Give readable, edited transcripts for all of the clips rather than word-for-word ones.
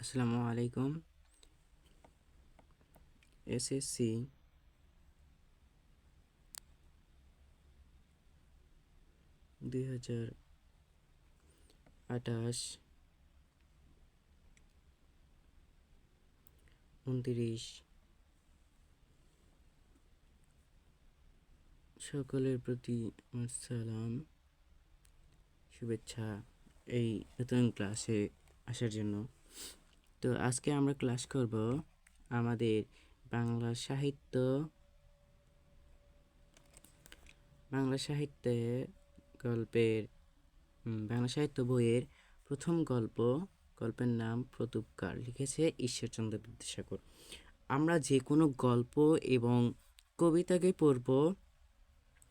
আসসালামু আলাইকুম। এসএসসি 2028 29 সকলের প্রতি আমার সালাম, শুভেচ্ছা এই নতুন ক্লাসে আসার জন্য। তো আজকে আমরা ক্লাস করব আমাদের বাংলা সাহিত্যে গল্পের বাংলা সাহিত্য বইয়ের প্রথম গল্পের নাম প্রতুপকার, লিখেছে ঈশ্বরচন্দ্র বিদ্যাসাগর। আমরা যে কোনো গল্প এবং কবিতাকে পড়ব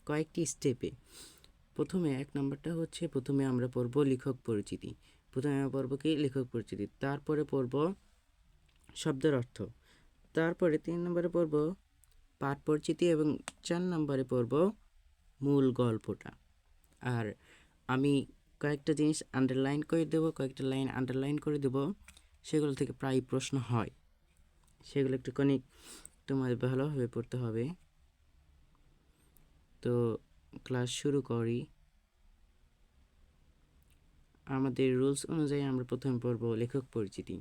কয়েকটি স্টেপে। প্রথমে এক নম্বরটা হচ্ছে আমরা পড়ব লেখক পরিচিতি। প্রথমে আমরা পড়ব কি লেখক পরিচিতি, তারপরে পড়ব শব্দের অর্থ, তারপরে 3 নম্বরে পড়ব পাঠ পরিচিতি এবং 4 নম্বরে পড়ব মূল গল্পটা। আর আমি কয়েকটা জিনিস আন্ডারলাইন করে দেবো, কয়েকটা লাইন আন্ডারলাইন করে দেবো, সেগুলো থেকে প্রায় প্রশ্ন হয়, সেগুলো একটুখানি তোমাদের ভালোভাবে পড়তে হবে। তো ক্লাস শুরু করি। আমাদের রুলস অনুযায়ী আমরা প্রথমে পড়ব লেখক পরিচিতি।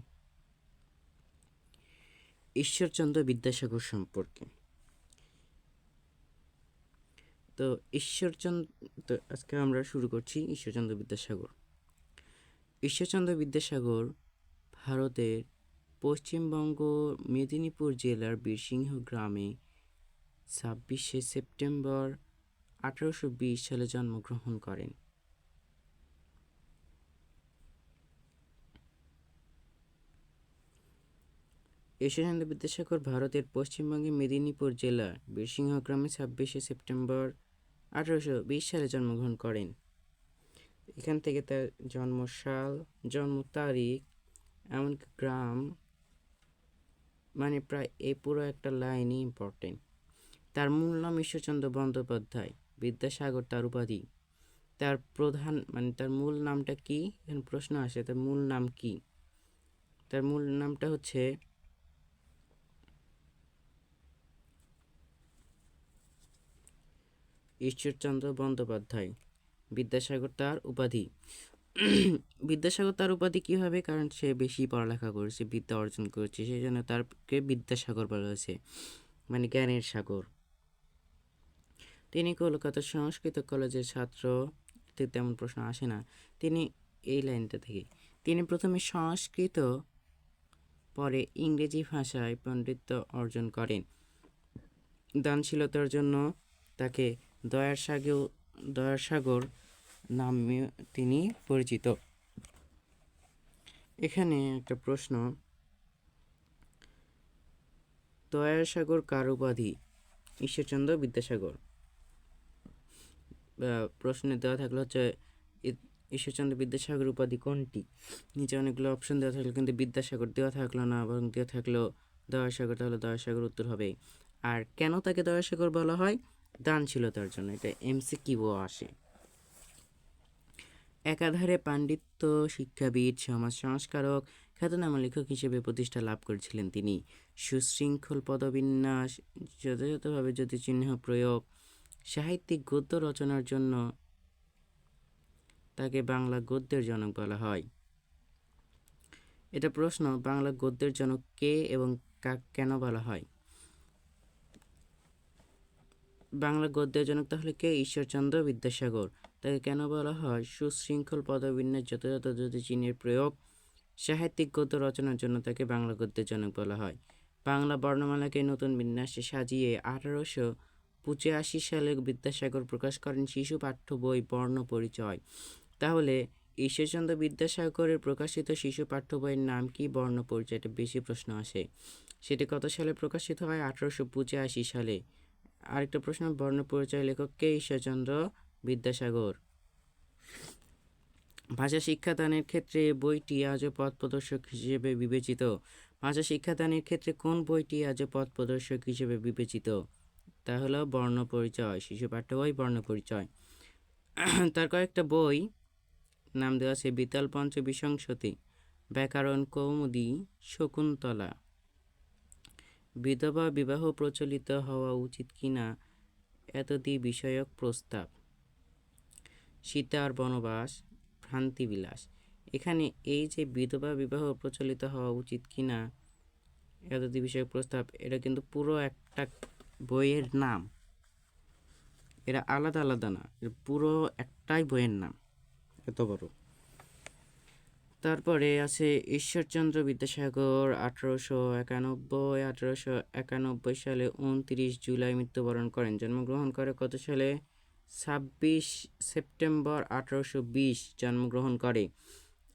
ঈশ্বরচন্দ্র বিদ্যাসাগর সম্পর্কে। তো আজকে আমরা শুরু করছি ঈশ্বরচন্দ্র বিদ্যাসাগর। ঈশ্বরচন্দ্র বিদ্যাসাগর ভারতের পশ্চিমবঙ্গ মেদিনীপুর জেলার বীরসিংহ গ্রামে 26শে সেপ্টেম্বর 1820 সালে জন্মগ্রহণ করেন। ঈশ্বরচন্দ্র বিদ্যাসাগর ভারতের পশ্চিমবঙ্গের মেদিনীপুর জেলার বীরসিংহ গ্রামে 26শে সেপ্টেম্বর 1820 সালে জন্মগ্রহণ করেন। এখান থেকে তার জন্মসাল, জন্ম তারিখ, এমনকি গ্রাম, মানে প্রায় এই পুরো একটা লাইনই ইম্পর্টেন্ট। তার মূল নাম ঈশ্বরচন্দ্র বন্দ্যোপাধ্যায়, বিদ্যাসাগর তার উপাধি। তার তার মূল নামটা কি, এখানে প্রশ্ন আসে, তার মূল নাম কি? তার মূল নামটা হচ্ছে ঈশ্বরচন্দ্র বন্দ্যোপাধ্যায়, বিদ্যাসাগর তার উপাধি। বিদ্যাসাগর তার উপাধি কী হবে? কারণ সে বেশি পড়ালেখা করেছে, বিদ্যা অর্জন করেছে, সেই জন্য তারকে বিদ্যাসাগর বলা হয়েছে, মানে জ্ঞানের সাগর। তিনি কলকাতা সংস্কৃত কলেজের ছাত্র, তেমন প্রশ্ন আসে না। তিনি এই লাইনটা থেকে তিনি প্রথমে সংস্কৃত, পরে ইংরেজি ভাষায় পণ্ডিত্য অর্জন করেন। দানশীলতার জন্য তাকে দয়ার সাগর নামে তিনি পরিচিত। এখানে একটা প্রশ্ন, দয়ার সাগর কার উপাধি? ঈশ্বরচন্দ্র বিদ্যাসাগর। প্রশ্নে দেওয়া থাকলে হচ্ছে ঈশ্বরচন্দ্র বিদ্যাসাগর উপাধি কোনটি? নিচে অনেকগুলো অপশন দেওয়া থাকলো, কিন্তু বিদ্যাসাগর দেওয়া থাকলো না, বরং দেওয়া থাকলো দয়াসাগর, তাহলে দয়াসাগর উত্তর হবে। আর কেন তাকে দয়াসাগর বলা হয়? দানশীলতার জন্য। এটা এমসিকিউ আসে। একাধারে পাণ্ডিত্য, শিক্ষাবিদ, সমাজ সংস্কারক, খ্যাতনামা লেখক হিসেবে প্রতিষ্ঠা লাভ করেছিলেন তিনি। সুশৃঙ্খল পদবিন্যাস, যথাযথভাবে জ্যোতিচিহ্ন প্রয়োগ, সাহিত্যিক গদ্য রচনার জন্য তাকে বাংলা গদ্যের জনক বলা হয়। এটা প্রশ্ন, বাংলা গদ্যের জনক কে এবং কেন বলা হয়? বাংলা গদ্যের জনক তাহলে কে? ঈশ্বরচন্দ্র বিদ্যাসাগর। তাকে কেন বলা হয়? সুশৃঙ্খল পদবিন্যাস, যথাযথ জ্যোতিচিহ্নের প্রয়োগ, সাহিত্যিক গদ্য রচনার জন্য তাকে বাংলা গদ্যের জনক বলা হয়। বাংলা বর্ণমালাকে নতুন বিন্যাসে সাজিয়ে 1885 সালে বিদ্যাসাগর প্রকাশ করেন শিশু পাঠ্য বই বর্ণ পরিচয়। তাহলে ঈশ্বরচন্দ্র বিদ্যাসাগরের প্রকাশিত শিশু পাঠ্য বইয়ের নাম কি? বর্ণ পরিচয়। এটা বেশি প্রশ্ন আসে। সেটি কত সালে প্রকাশিত হয়? 1885 সালে। আরেকটা প্রশ্ন, বর্ণ পরিচয় লেখক কে? ঈশ্বরচন্দ্র বিদ্যাসাগর। ভাষা শিক্ষাদানের ক্ষেত্রে বইটি আজও পথ প্রদর্শক হিসেবে বিবেচিত। ভাষা শিক্ষাদানের ক্ষেত্রে কোন বইটি আজও পথ প্রদর্শক হিসেবে বিবেচিত? তা হলো বর্ণ পরিচয়, শিশু পাঠ্য বই বর্ণ পরিচয়। তার কয়েকটা বই নাম দেওয়া আছে: বিতাল পঞ্চ বিংশতি, ব্যাকরণ কৌমুদী, শকুন্তলা। বিধবা বিবাহ প্রচলিত হওয়া উচিত কিনা এতদি বিষয়ক প্রস্তাব। সীতার বনবাস, ভ্রান্তিবিলাস। এখানে এই যে বিধবা বিবাহ প্রচলিত হওয়া উচিত কিনা এতদি বিষয়ক প্রস্তাব, এটা কিন্তু পুরো একটা বইয়ের নাম, এরা আলাদা আলাদা না, পুরো একটাই বইয়ের নাম, এত বড়। তারপরে আছে ঈশ্বরচন্দ্র বিদ্যাসাগর 1891 সালে 29 জুলাই মৃত্যুবরণ করেন। জন্মগ্রহণ করে কত সালে? 26 সেপ্টেম্বর 1820 জন্মগ্রহণ করে,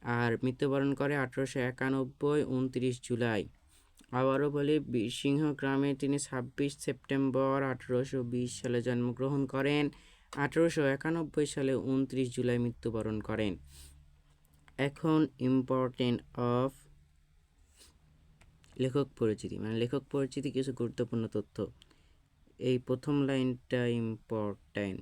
আর মৃত্যুবরণ করে 1891 29 জুলাই। আবারও বলি, বীরসিংহ গ্রামে তিনি 26 সেপ্টেম্বর 1820 সালে জন্মগ্রহণ করেন, 1891 সালে 29 জুলাই মৃত্যুবরণ করেন। এখন ইম্পর্টেন্ট অফ লেখক পরিচিতি, মানে লেখক পরিচিতি কিছু গুরুত্বপূর্ণ তথ্য। এই প্রথম লাইনটা ইম্পর্টেন্ট।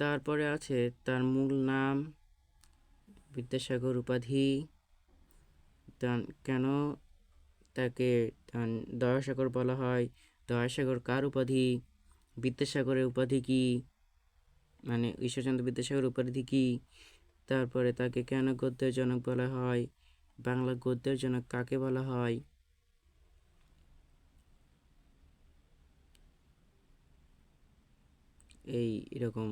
তারপরে আছে তার মূল নাম, বিদ্যাসাগর উপাধি, কেন তাকে দয়াসাগর বলা হয়, দয়াসাগর কার উপাধি, বিদ্যাসাগরের উপাধি কি, মানে ঈশ্বরচন্দ্র বিদ্যাসাগর উপাধি কি, তারপরে তাকে কেন গদ্যের জনক বলা হয়, বাংলা গদ্যের জনক কাকে বলা হয়, এরকম।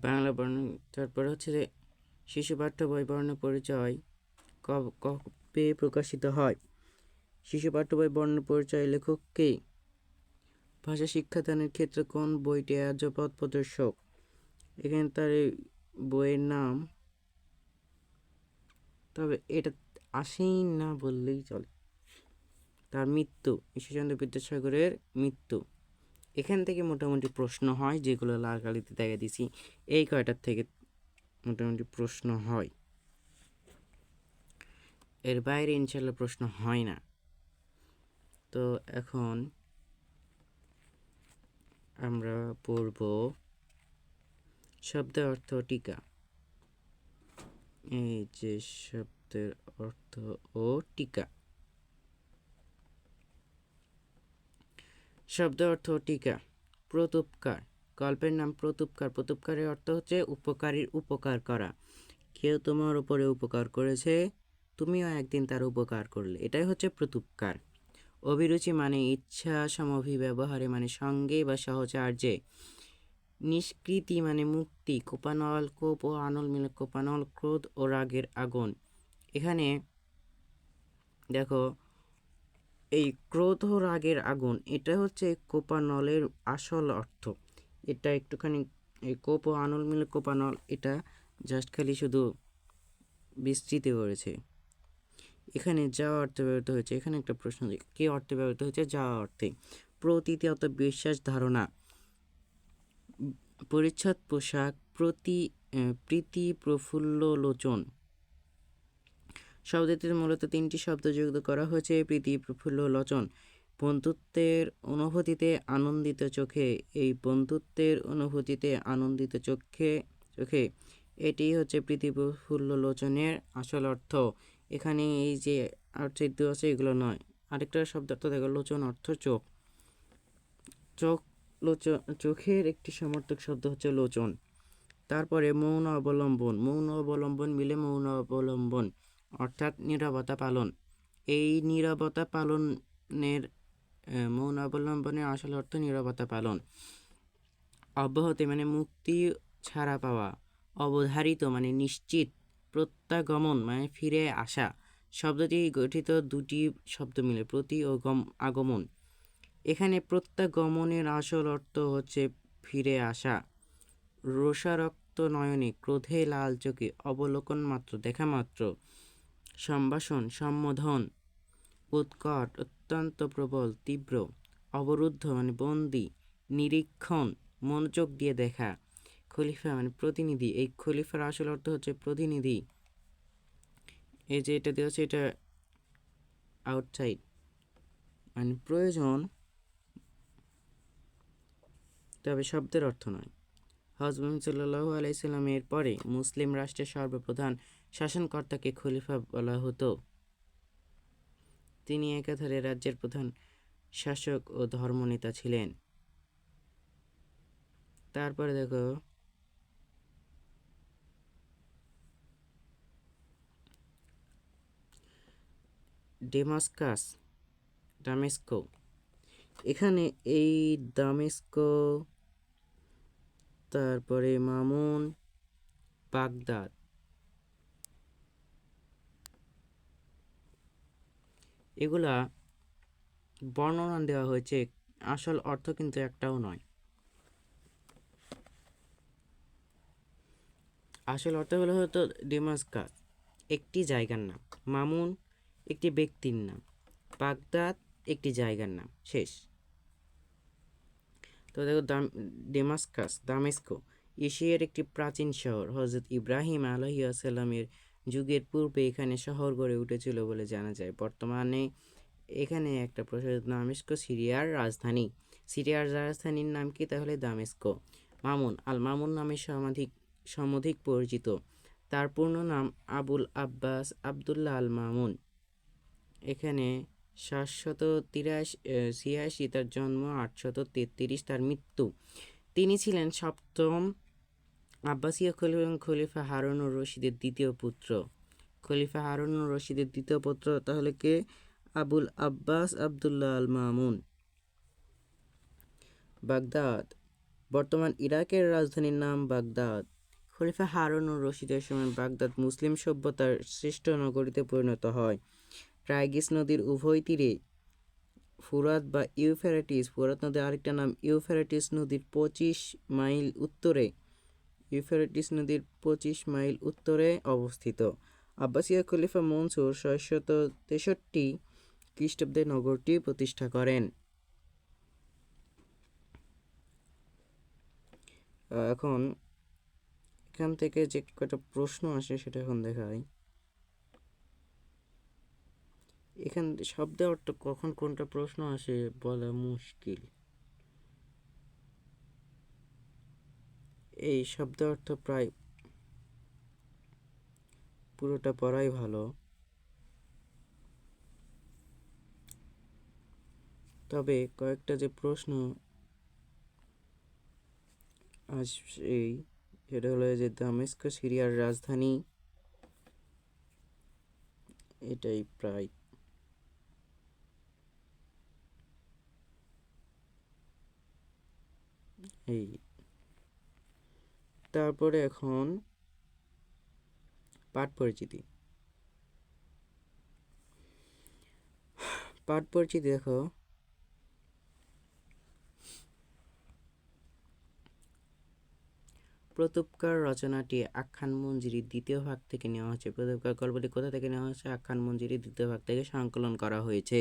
বাংলা বর্ণ। তারপরে হচ্ছে যে শিশু পাঠ্য বই বর্ণ পরিচয় কবে প্রকাশিত হয়? শিশু পাঠ্য বই বর্ণ পরিচয় লেখককে? ভাষা শিক্ষাদানের ক্ষেত্রে কোন বইটি আর্য পথ প্রদর্শক? এখানে তার এই বইয়ের নাম, তবে এটা আসেই না বললেই চলে। তার মৃত্যু, ঈশ্বরচন্দ্র বিদ্যাসাগরের মৃত্যু। এখান থেকে মোটামুটি প্রশ্ন হয়, যেগুলো লাল কালিতে দেখা দিছি এই কয়টার থেকে মোটামুটি প্রশ্ন হয়, এর বাইরে ইনশাল্লাহ প্রশ্ন হয় না। তো এখন আমরা পড়ব শব্দের অর্থ টিকা। এই যে শব্দের অর্থ ও টিকা। শব্দ অর্থ টিকা। প্রতুপকার, গল্পের নাম প্রতুপকার। প্রতুপকারের অর্থ হচ্ছে উপকারীর উপকার করা। কেউ তোমার উপরে উপকার করেছে, তুমিও একদিন তার উপকার করলে, এটাই হচ্ছে প্রতুপকার। অভিরুচি মানে ইচ্ছা সমভিব্যবহারে, মানে সঙ্গে বা সহচার্যে। নিষ্কৃতি মানে মুক্তি। কোপানল, কোপ ও আনল মিলে কোপানল, ক্রোধ ও রাগের আগুন। এখানে দেখো, এই ক্রোধ ও রাগের আগুন, এটা হচ্ছে কোপানলের আসল অর্থ। এটা একটুখানি এই কোপ ও আনল মিলে কোপানল, এটা জাস্ট খালি শুধু বিস্তৃত করেছে। এখানে যা অর্থে ব্যবহৃত হয়েছে, এখানে একটা প্রশ্ন, কি অর্থে ব্যবহৃত হয়েছে? যা অর্থে। প্রতীতি অর্থ বিশ্বাস, ধারণা। পরিচ্ছদ, পোশাক। প্রীতি, প্রফুল্ল লোচন। শব্দটিতে মূলত তিনটি শব্দ যুক্ত করা হয়েছে, প্রীতি, প্রফুল্ল, লোচন। বন্ধুত্বের অনুভূতিতে আনন্দিত চোখে। এই বন্ধুত্বের অনুভূতিতে আনন্দিত চোখে, এটি হচ্ছে প্রীতি, প্রফুল্ল লোচনের আসল অর্থ। এখানে এই যে অর্থ আছে এগুলো নয়। আরেকটা শব্দ অর্থ দেখো, লোচন অর্থ চোখ। চোখের একটি সমর্থক শব্দ হচ্ছে লোচন। তারপরে মৌন অবলম্বন। মৌন অবলম্বন মিলে মৌন অবলম্বন, অর্থাৎ নীরবতা পালন। এই নীরবতা পালনের, মৌন অবলম্বনের আসল অর্থ নীরবতা পালন। অব্যাহতি মানে মুক্তি, ছাড়া পাওয়া। অবধারিত মানে নিশ্চিত। প্রত্যাগমন মানে ফিরে আসা। শব্দটি গঠিত দুটি শব্দ মিলে, প্রতি ও আগমন। এখানে প্রত্যাগমনের আসল অর্থ হচ্ছে ফিরে আসা। রোষারক্ত নয়নে, ক্রোধে লাল চোখে, অবলোকন মাত্র, দেখা মাত্র। সম্ভাষণ, সম্বোধন। উৎকট, অত্যন্ত প্রবল, তীব্র। অবরুদ্ধ মানে বন্দি। নিরীক্ষণ, মনোযোগ দিয়ে দেখা। খলিফা মানে প্রতিনিধি, এই খলিফার আসল অর্থ হচ্ছে প্রতিনিধি। এই যে এটা দেওয়া হচ্ছে, এটা আউটসাইড মানে প্রয়োজন, তবে শব্দের অর্থ নয়। হযরত মুহাম্মদ সাল্লাল্লাহু আলাইহি সাল্লামের পরে মুসলিম রাষ্ট্রের সর্বপ্রধান শাসনকর্তাকে খলিফা বলা হতো। তিনি একাধারে রাজ্যের প্রধান শাসক ও ধর্মনেতা ছিলেন। তারপরে দেখো দামেস্কো। এখানে এই দামেস্কো, তারপরে মামুন, বাগদাদ, এগুলা বর্ণনা দেওয়া হয়েছে, আসল অর্থ কিন্তু একটাও নয়। আসল অর্থ হতো ডেমাস্কাস একটি জায়গার নাম, মামুন একটি ব্যক্তির নাম, বাগদাদ একটি জায়গার নাম। শেষ। তো দেখো দামেস্কো এশিয়ার একটি প্রাচীন শহর। হযরত ইব্রাহিম আলাইহিসসালামের যুগের পূর্বে এখানে শহর গড়ে উঠেছিল বলে জানা যায়। বর্তমানে এখানে একটা প্রসারিত দামেস্কো সিরিয়ার রাজধানী। সিরিয়ার রাজধানীর নাম কি? তাহলে দামেস্কো। মামুন আল মামুন নামে সমধিক পরিচিত। তার পূর্ণ নাম আবুল আব্বাস আবদুল্লাহ আল মামুন। এখানে 786 তার জন্ম, 833 তার মৃত্যু। তিনি ছিলেন সপ্তম আব্বাসীয় খলিফা এবং খলিফা হারুনুর রশিদের দ্বিতীয় পুত্র। খলিফা হারুনুর রশিদের দ্বিতীয় পুত্র তাহলে কে? আবুল আব্বাস আবদুল্লাহ আল মামুন। বাগদাদ বর্তমান ইরাকের রাজধানীর নাম বাগদাদ। খলিফা হারুনুর রশিদের সময় বাগদাদ মুসলিম সভ্যতার শ্রেষ্ঠ নগরীতে পরিণত হয়। টাইগ্রিস নদীর উভয় তীরে ফুরাত বা ইউফ্রেটিস, ফুরাত নদীর আরেকটা নাম ইউফ্রেটিস নদীর 25 মাইল উত্তরে অবস্থিত। আব্বাসীয় খলিফা মনসুর 663 খ্রিস্টাব্দে নগরটি প্রতিষ্ঠা করেন। এখন এখান থেকে যে কয়টা প্রশ্ন আসে সেটা এখন দেখাই। এখান শব্দের অর্থ কখন কোনটা প্রশ্ন আসে বলা মুশকিল। এই শব্দ অর্থ প্রায় পুরোটা পড়াই ভালো, তবে কয়েকটা যে প্রশ্ন আসে সেটা হলো যে দামেস্কো সিরিয়ার রাজধানী, এটাই প্রায়। এই তারপরে এখন পাঠ পরিচিতি। দেখো, প্রতুপকার রচনাটি আখ্যান মঞ্জুরির দ্বিতীয় ভাগ থেকে নেওয়া হয়েছে। প্রতুপকার গল্পটি কোথা থেকে নেওয়া হয়েছে? আখ্যান মঞ্জুরির দ্বিতীয় ভাগ থেকে সংকলন করা হয়েছে।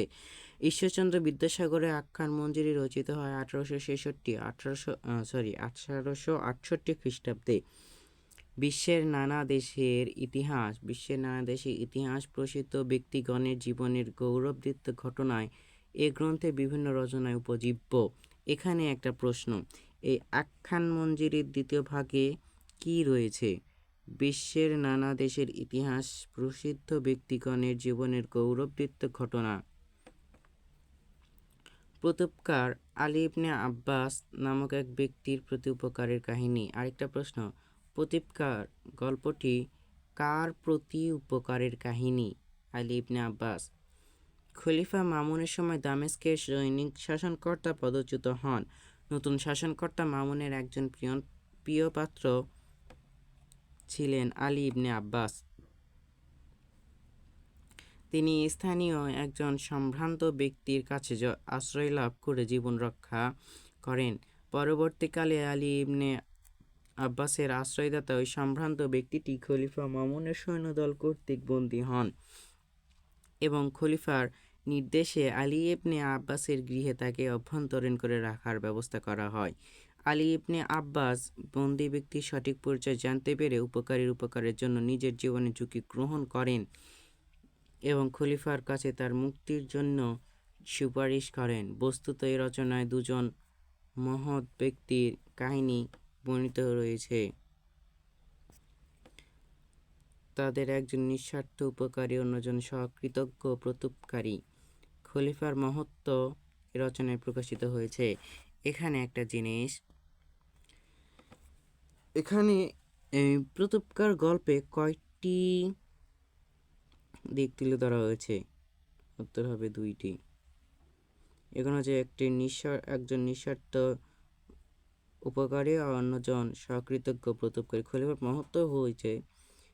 ঈশ্বরচন্দ্র বিদ্যাসাগরের আখ্যান মঞ্জুরি রচিত হয় 1868 খ্রিস্টাব্দে। বিশ্বের নানা দেশের ইতিহাস প্রসিদ্ধ ব্যক্তিগণের জীবনের গৌরবদীপ্ত ঘটনায় এ গ্রন্থে বিভিন্ন রচনায় উপজীব্য। এখানে একটা প্রশ্ন, এই আখ্যান মঞ্জুরির দ্বিতীয় ভাগে কি রয়েছে? বিশ্বের নানা দেশের ইতিহাস প্রসিদ্ধ ব্যক্তিগণের জীবনের গৌরবদীপ্ত ঘটনা। প্রতুপকার আলী ইবনে আব্বাস নামক এক ব্যক্তির প্রতি উপকারের কাহিনী। আরেকটা প্রশ্ন, প্রতুপকার গল্পটি কার প্রতি উপকারের কাহিনী? আলী ইবনে আব্বাস। খলিফা মামুনের সময় দামেস্কের সৈনিক শাসনকর্তা পদচ্যুত হন। নতুন শাসনকর্তা মামুনের একজন প্রিয় পাত্র ছিলেন আলী ইবনে আব্বাস। তিনি স্থানীয় একজন সম্ভ্রান্ত ব্যক্তির কাছে আশ্রয় লাভ করে জীবন রক্ষা করেন। পরবর্তীকালে আলী ইবনে আব্বাসের আশ্রয়দাতা ওই সম্ভ্রান্ত ব্যক্তিটি খলিফা মামুনের সৈন্যদল কর্তৃক বন্দী হন এবং খলিফার নির্দেশে আলী ইবনে আব্বাসের গৃহে তাকে অভ্যন্তরীণ করে রাখার ব্যবস্থা করা হয়। আলী ইবনে আব্বাস বন্দি ব্যক্তির সঠিক পরিচয় জানতে পেরে উপকারের জন্য নিজের জীবনে ঝুঁকি গ্রহণ করেন এবং খলিফার কাছে তার মুক্তির জন্য সুপারিশ করেন। বস্তুত এই রচনায় দুজন মহৎ ব্যক্তির কাহিনী বর্ণিত রয়েছে। তাদের একজন নিঃস্বার্থ উপকারী, অন্যজন সকৃতজ্ঞ প্রতুপকারী। খলিফার মহত্ব এই রচনায় প্রকাশিত হয়েছে। এখানে একটা জিনিস, এখানে প্রতুপকার গল্পে কয়টি দিক তুলে ধরা হয়েছে? উত্তর হবে 2টি। এখানে হচ্ছে একজন নিঃস্বার্থ উপকারী আর অন্যজন সকৃতজ্ঞ প্রতুপকারী। খলিফার মহত্ব হয়েছে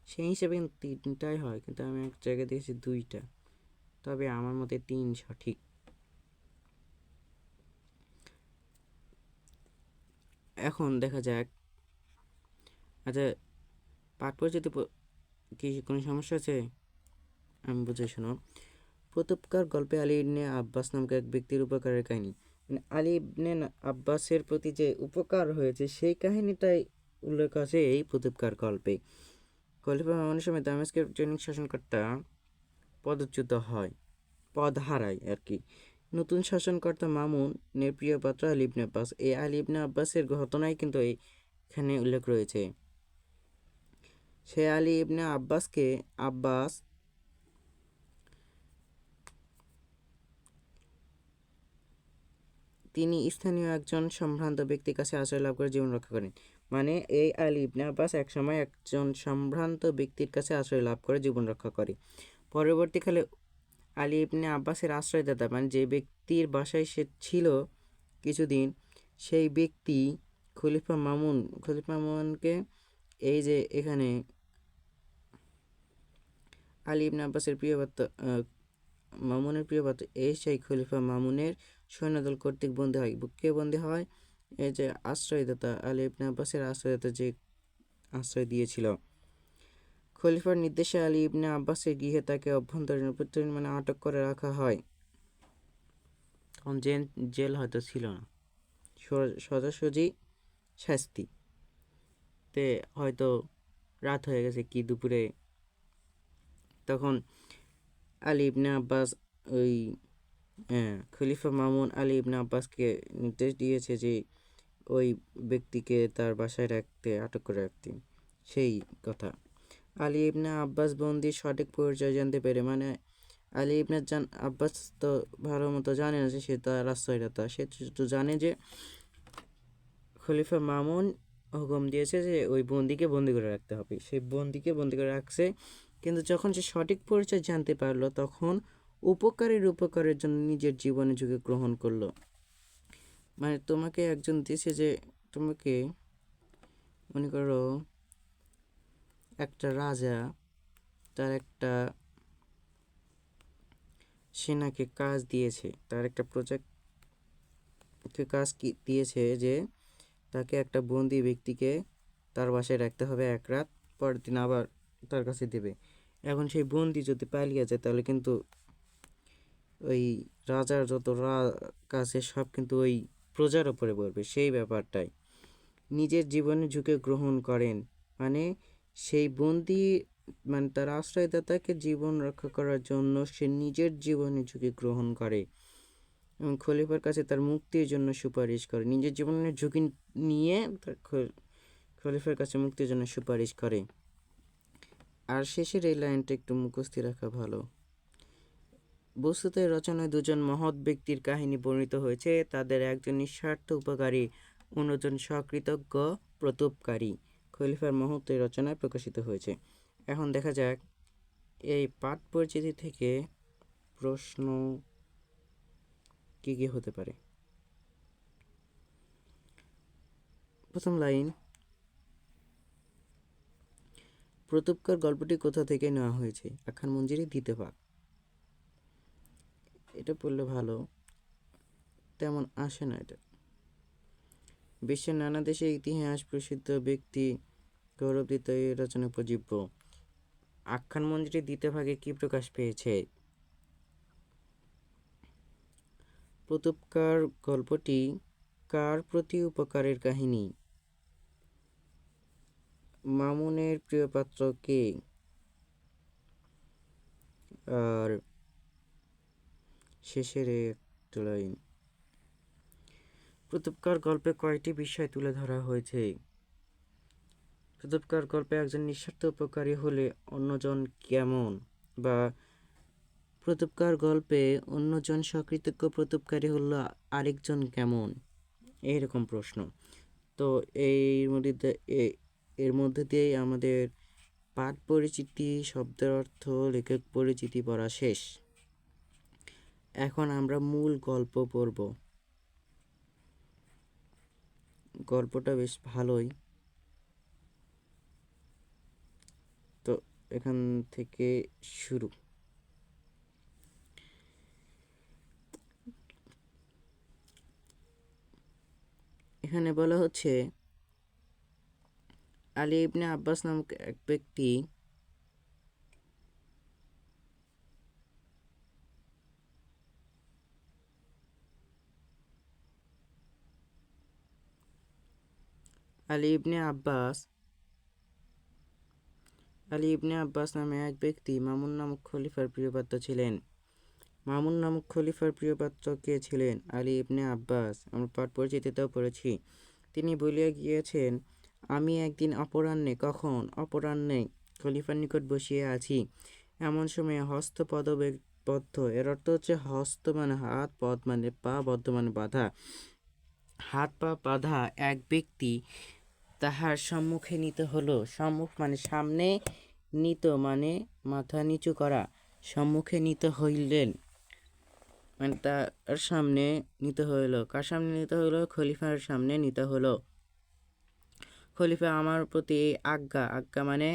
সেই হিসেবে 3টাই হয়, কিন্তু আমি এক জায়গায় দিয়েছি 2টা, তবে আমার মতে 3 সঠিক। এখন দেখা যাক, আচ্ছা পাঠ পড়ে যদি কি কোনো সমস্যা আছে আমি বুঝে শোনো। প্রতুপকার গল্পে আলী ইবনে আব্বাস নামক এক ব্যক্তির উপকারের কাহিনী, মানে আলী ইবনে আব্বাসের প্রতি যে উপকার হয়েছে সেই কাহিনীটাই উল্লেখ আছে এই প্রতুপকার গল্পে। খলিফা মামুনের সময় দামেস্কের জনৈক শাসনকর্তা পদচ্যুত হয়, পদ হারায় আর কি। নতুন শাসনকর্তা মামুনের প্রিয় পাত্র আলী ইবনে আব্বাস। এই আলী ইবনে আব্বাসের ঘটনাই কিন্তু এখানে উল্লেখ রয়েছে। সে আলী ইবনে আব্বাস তিনি স্থানীয় একজন সম্ভ্রান্ত ব্যক্তির কাছে আশ্রয় লাভ করে জীবন রক্ষা করেন। মানে এই আলী ইবনে আব্বাস একসময় একজন সম্ভ্রান্ত ব্যক্তির কাছে আশ্রয় লাভ করে জীবন রক্ষা করে। পরবর্তীকালে আলী ইবনে আব্বাসের আশ্রয়দাতা, মানে যে ব্যক্তির বাসায় সে ছিল কিছুদিন, সেই ব্যক্তি খলিফা মামুনকে এই যে এখানে আলী ইবনে আব্বাসের মামুনের প্রিয় পাত্র এই সেই খলিফা মামুনের সৈন্যদল কর্তৃক বন্দী হয়। কে বন্দী হয়? এই যে আশ্রয়দাতা, আলী ইবনে আব্বাসের আশ্রয়দাতা যে আশ্রয় দিয়েছিল। খলিফার নির্দেশে আলী ইবনে আব্বাসের গৃহে তাকে অভ্যন্তরীণ মানে আটক করে রাখা হয়। তখন জেল হয়তো ছিল না, সোজাসুজি শাস্তি। তে হয়তো রাত হয়ে গেছে কি দুপুরে, তখন আলী ইবনে আব্বাস খলিফা মামুন আলী ইবনে আব্বাসকে নির্দেশ দিয়েছে যে ওই ব্যক্তিকে তার বাসায় আটক করে রাখতে। সেই কথা আলী ইবনে আব্বাস বন্দির সঠিক পরিচয় জানতে পেরে, মানে আলী ইবনে আব্বাস তো ভালো মতো জানে না যে সে তার আশ্রয়দাতা, সে তো জানে যে খলিফা মামুন হুকুম দিয়েছে যে ওই বন্দিকে বন্দি করে রাখতে হবে, সেই বন্দিকে বন্দি করে রাখছে। কিন্তু যখন সে সঠিক পরিচয় জানতে পারলো তখন উপকারের জন্য নিজের জীবনে ঝুঁকি গ্রহণ করলো। মানে তোমাকে একজন দিয়েছে যে তোমাকে, মনে করো একটা রাজা তার একটা সেনাকে কাজ দিয়েছে, তার একটা প্রজাকে কাজ দিয়েছে যে তাকে একটা বন্দি ব্যক্তিকে তার বাসায় রাখতে হবে 1 রাত, পরের দিন আবার তার কাছে দেবে। এখন সেই বন্দি যদি পালিয়ে যায় তাহলে কিন্তু ওই রাজার যত কাছে সব কিন্তু ওই প্রজার ওপরে পড়বে। সেই ব্যাপারটাই নিজের জীবনে ঝুঁকি গ্রহণ করেন, মানে সেই বন্দি মানে তার আশ্রয়দাতাকে জীবন রক্ষা করার জন্য সে নিজের জীবনে ঝুঁকি গ্রহণ করে এবং খলিফার কাছে তার মুক্তির জন্য সুপারিশ করে। নিজের জীবনের ঝুঁকি নিয়ে খলিফার কাছে মুক্তির জন্য সুপারিশ করে। আর শেষের এই লাইনটা একটু মুখস্থ রাখা ভালো। বস্তুত রচনায় দুজন মহৎ ব্যক্তির কাহিনী বর্ণিত হয়েছে। তাদের একজন নিঃস্বার্থ উপকারী, অন্যজন সকৃতজ্ঞ প্রতুপকারী। খলিফার মহত্ব রচনায় প্রকাশিত হয়েছে। এখন দেখা যাক এই পাঠ পরিচিতি থেকে প্রশ্ন কি হতে পারে। প্রথম লাইন, প্রতুপকার গল্পটি কোথা থেকে নেওয়া হয়েছে? আখ্যান মঞ্জুরি দ্বিতীয় ভাগ। এটা পড়লে ভালো, তেমন আসে না এটা। বিশ্বের নানা দেশে ইতিহাস প্রসিদ্ধ ব্যক্তি গৌরবদিত এই রচনা উপজীব্য। আখ্যান মঞ্জুরি দ্বিতীয় ভাগে কি প্রকাশ পেয়েছে? প্রতুপকার গল্পটি কার প্রতি উপকারের কাহিনী? মামুনের প্রিয় পাত্র কে? আর শেষের একটা লাইন, প্রতুপকার গল্পে কয়টি বিষয় তুলে ধরা হয়েছে? প্রতুপকার গল্পে একজন নিঃস্বার্থ উপকারী হলে অন্যজন কেমন, বা প্রতুপকার গল্পে অন্যজন সকৃতজ্ঞ প্রতুপকারী হলো আরেকজন কেমন, এইরকম প্রশ্ন। তো এর মধ্যে দিয়েই আমাদের পাঠ পরিচিতি, শব্দের অর্থ, লেখক পরিচিতি পড়া শেষ। এখন আমরা মূল গল্প পড়ব। গল্পটা বেশ ভালোই। তো এখান থেকে শুরু। এখানে বলা হচ্ছে, আলী ইবনে আব্বাস নামক এক ব্যক্তি আলী ইবনে আব্বাস নামে এক ব্যক্তি মামুন নামক খলিফার প্রিয়পাত্র ছিলেন। মামুন নামক খলিফার প্রিয়পাত্র কে ছিলেন? আলী ইবনে আব্বাস। আমরা পাঠ পরিচিতিতেও পড়েছি। তিনি বলিয়া গিয়েছেন, আমি একদিন অপরাহ্নে, কখন? অপরাহ্নে খলিফার নিকট বসিয়া আছি। এমন সময় হস্ত পদবদ্ধ, এর অর্থ হচ্ছে হস্ত মানে হাত, পদ মানে পা, বদ্ধ মানে বাঁধা, হাত পা বাঁধা এক ব্যক্তি তাহার সম্মুখে নিতে হলো। সম্মুখ মানে সামনে, নিত মানে মাথা নিচু করা। সম্মুখে নিতে হইলেন মানে তার সামনে নিতে হইল। কার সামনে নিতে হইল? খলিফার সামনে নিতে হলো। খলিফা আমার প্রতি আজ্ঞা মানে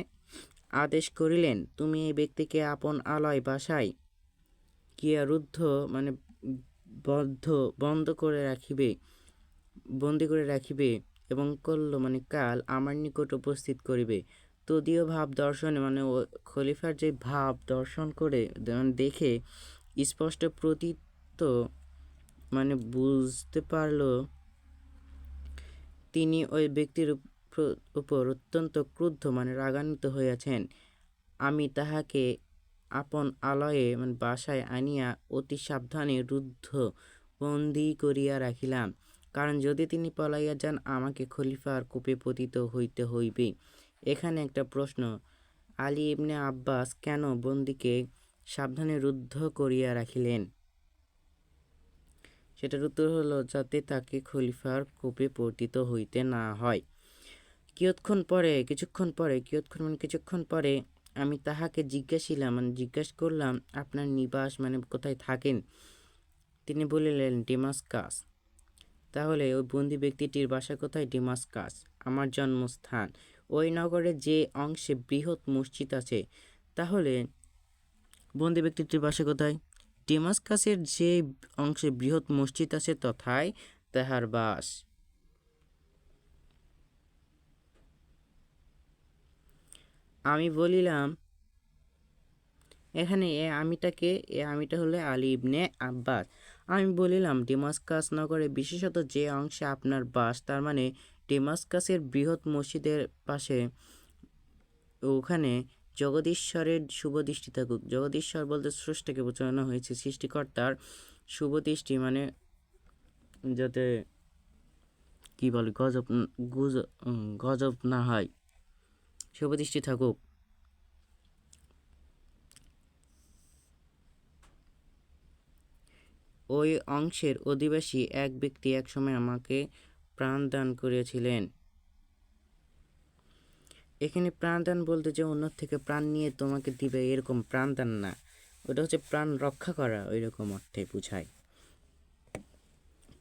আদেশ করিলেন, তুমি এই ব্যক্তিকে আপন আলয় বাসায় গিয়া রুদ্ধ মানে বন্ধ করে রাখিবে, বন্দি করে রাখিবে, এবং কল্য মানে কাল আমার নিকট উপস্থিত করিবে। তদীয় ভাব দর্শনে মানে খলিফার যে ভাব দর্শন করে দেখে স্পষ্ট প্রতীত মানে বুঝতে পারল তিনি ওই ব্যক্তির উপর অত্যন্ত ক্রুদ্ধ মানে রাগান্বিত হইয়াছেন। আমি তাহাকে আপন আলয়ে মানে বাসায় আনিয়া অতি সাবধানে রুদ্ধ বন্দী করিয়া রাখিলাম, কারণ যদি তিনি পলাইয়া যান আমাকে খলিফার কোপে পতিত হইতে হইবে। এখানে একটা প্রশ্ন, আলী ইবনে আব্বাস কেন বন্দীকে সাবধানে রুদ্ধ করিয়া রাখিলেন? সেটার উত্তর হলো, যাতে তাকে খলিফার কোপে পতিত হইতে না হয়। কিছুক্ষণ পরে আমি তাহাকে জিজ্ঞাসা করলাম, আপনার নিবাস মানে কোথায় থাকেন? তিনি বলিলেন, ডেমাসকাস। তাহলে ওই বন্দি ব্যক্তিটির বাসা কোথায়? ডেমাসকাস আমার জন্মস্থান। ওই নগরে যে অংশে বৃহৎ মসজিদ আছে। তাহলে বন্দি ব্যক্তিটির বাসা কোথায়? ডেমাসকাসের যে অংশে বৃহৎ মসজিদ আছে তথায় তাহার বাস। আমি বলিলাম, এখানে আমিটা হলো আলী ইবনে আব্বাস। আমি বলিলাম, ডেমাসকাস নগরে বিশেষত যে অংশে আপনার বাস, তার মানে ডেমাসকাসের বৃহৎ মসজিদের পাশে, ওখানে জগদীশ্বরের শুভদৃষ্টি থাকুক। জগদীশ্বর বলতে স্রষ্টাকে বোঝানো হয়েছে, সৃষ্টিকর্তার শুভদৃষ্টি মানে যাতে কি বলে গজব না হয়, শুভদৃষ্টি থাকুক। ওই অংশের অধিবাসী এক ব্যক্তি একসময় আমাকে প্রাণ দান করিয়াছিলেন। এখানে প্রাণ দান বলতে যে অন্য থেকে প্রাণ নিয়ে তোমাকে দিবে এরকম প্রাণ দান না, ওটা হচ্ছে প্রাণ রক্ষা করা, ওই রকম অর্থে বোঝায়।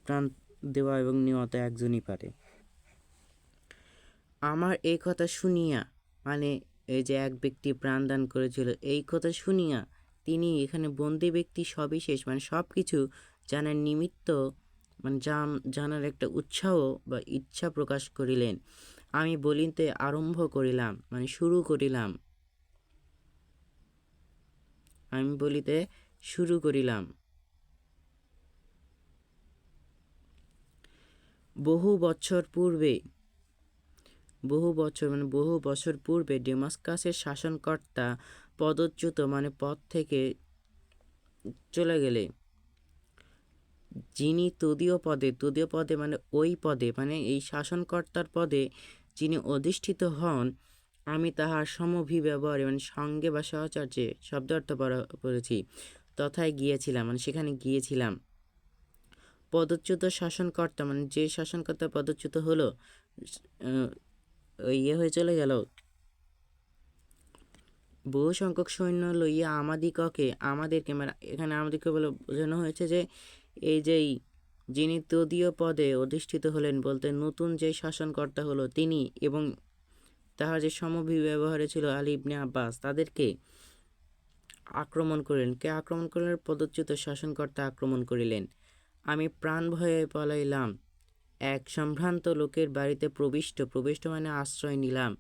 প্রাণ দেওয়া এবং নেওয়া তো একজনই পারে। আমার এই কথা শুনিয়া মানে এই যে এক ব্যক্তি প্রাণ দান করেছিল, এই কথা শুনিয়া তিনি এখানে বন্দি ব্যক্তি সবিশেষ মানে সব কিছু জানার নিমিত্ত মানে জানার একটা উৎসাহ বা ইচ্ছা প্রকাশ করিলেন। আমি বলিতে আরম্ভ করিলাম মানে শুরু করিলাম, বহু বছর পূর্বে ডেমাস্কাসের শাসনকর্তা পদচ্যুত মানে পদ থেকে চলে গেলে যিনি তদীয় পদে মানে ওই পদে মানে এই শাসনকর্তার পদে যিনি অধিষ্ঠিত হন, আমি তাহার সমভিব্যবহারে মানে সঙ্গে বা সহচর্যে শব্দ অর্থ পড়েছি, তথায় গিয়েছিলাম মানে সেখানে গিয়েছিলাম। পদচ্যুত শাসনকর্তা মানে যে শাসনকর্তা পদচ্যুত হলো, হয়ে চলে গেল, বহু সংখ্যক সৈন্য লইয়া আমাদেরকে মানে এখানে আমাদেরকে বলে বোঝানো হয়েছে যে এই যেই যিনি তদীয় পদে অধিষ্ঠিত হলেন বলতে নতুন যে শাসনকর্তা হলো তিনি এবং তাহার যে সমভিব্যবহারে ছিল আলী ইবনে আব্বাস, তাদেরকে আক্রমণ করিলেন। কে আক্রমণ করিলেন? পদচ্যুত শাসনকর্তা আক্রমণ করিলেন। আমি প্রাণ ভয়ে পলাইলাম, এক সম্ভ্রান্ত লোকের বাড়িতে প্রবিষ্ট মানে আশ্রয় নিলাম,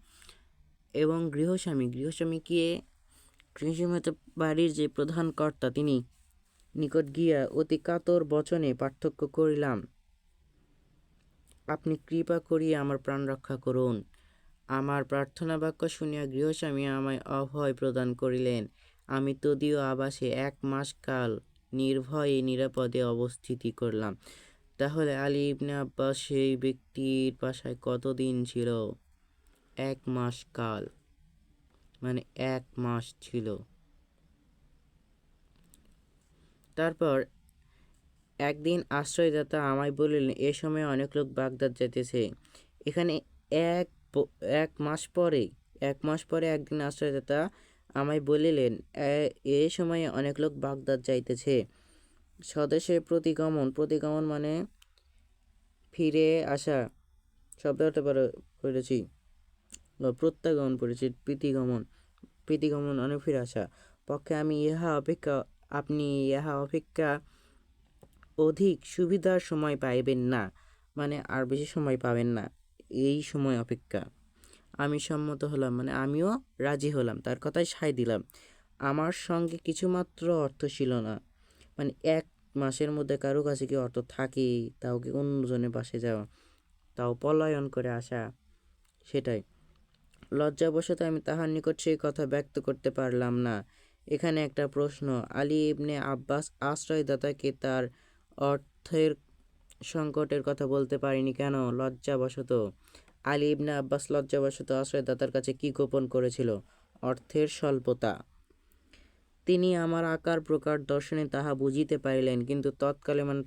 এবং গৃহস্বামীকে বাড়ির যে প্রধান কর্তা তিনি নিকট গিয়া অতি কাতর বচনে পার্থক্য করিলাম, আপনি কৃপা করিয়া আমার প্রাণ রক্ষা করুন। আমার প্রার্থনা বাক্য শুনিয়া গৃহস্বামী আমায় অভয় প্রদান করিলেন। আমি তদীয় আবাসে 1 মাস কাল নির্ভয়ে নিরাপদে অবস্থিতি করলাম। তাহলে আলী ইবনে আব্বাস সেই ব্যক্তির বাসায় কতদিন ছিল? 1 মাস কাল মানে 1 মাস ছিল। তারপর একদিন আশ্রয়দাতা আমায় বলিলেন, এ সময় অনেক লোক বাগদাদ যাইতেছে। এখানে এক মাস পরে একদিন আশ্রয়দাতা আমায় বলিলেন, এ সময়ে অনেক লোক বাগদাদ যাইতেছে। স্বদেশে প্রতিগমন মানে ফিরে আসা, শব্দ অর্থ পড়েছি, প্রত্যাগমন পড়েছি, প্রীতিগমন অনেক ফিরে আসা পক্ষে আপনি ইহা অপেক্ষা অধিক সুবিধার সময় পাইবেন না, মানে আর বেশি সময় পাবেন না এই সময় অপেক্ষা। আমি সম্মত হলাম মানে আমিও রাজি হলাম, তার কথায় সায় দিলাম। আমার সঙ্গে কিছুমাত্র অর্থ ছিল না, মানে 1 মাসের মধ্যে কারো কাছে কি অর্থ থাকে? তাও কি অন্যজনের পাশে যাওয়া, তাও পলায়ন করে আসা, সেটাই। লজ্জাবশত আমি তাহার নিকট সেই কথা ব্যক্ত করতে পারলাম না। এখানে একটা প্রশ্ন, আলী ইবনে আব্বাস আশ্রয়দাতাকে তার অর্থের সংকটের কথা বলতে পারেনি কেন? লজ্জাবশত। আলী ইবনে আব্বাস লজ্জাবশত আশ্রয়দাতার কাছে কি গোপন করেছিল? অর্থের স্বল্পতা। তিনি আমার আকার প্রকার দর্শনে তাহা বুঝিতে পারিলেন, কিন্তু তৎকালে মানে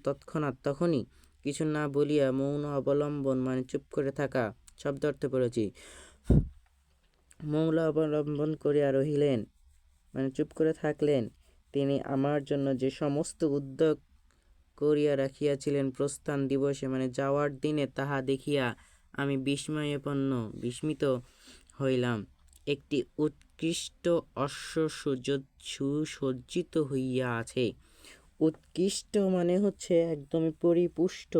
তখনই কিছু না বলিয়া মৌন অবলম্বন মানে চুপ করে থাকা, শব্দ অর্থ পড়েছি, মৌন অবলম্বন করিয়া রহিলেন মানে চুপ করে থাকলেন। তিনি আমার জন্য যে সমস্ত উদ্যোগ করিয়া রাখিয়াছিলেন প্রস্থান দিবসে মানে যাওয়ার দিনে, তাহা দেখিয়া আমি বিস্মিত হইলাম। একটি উৎকৃষ্ট অশ্ব সুসজ্জিত হইয়া আছে। উৎকৃষ্ট মানে হচ্ছে একদমই পরিপুষ্ট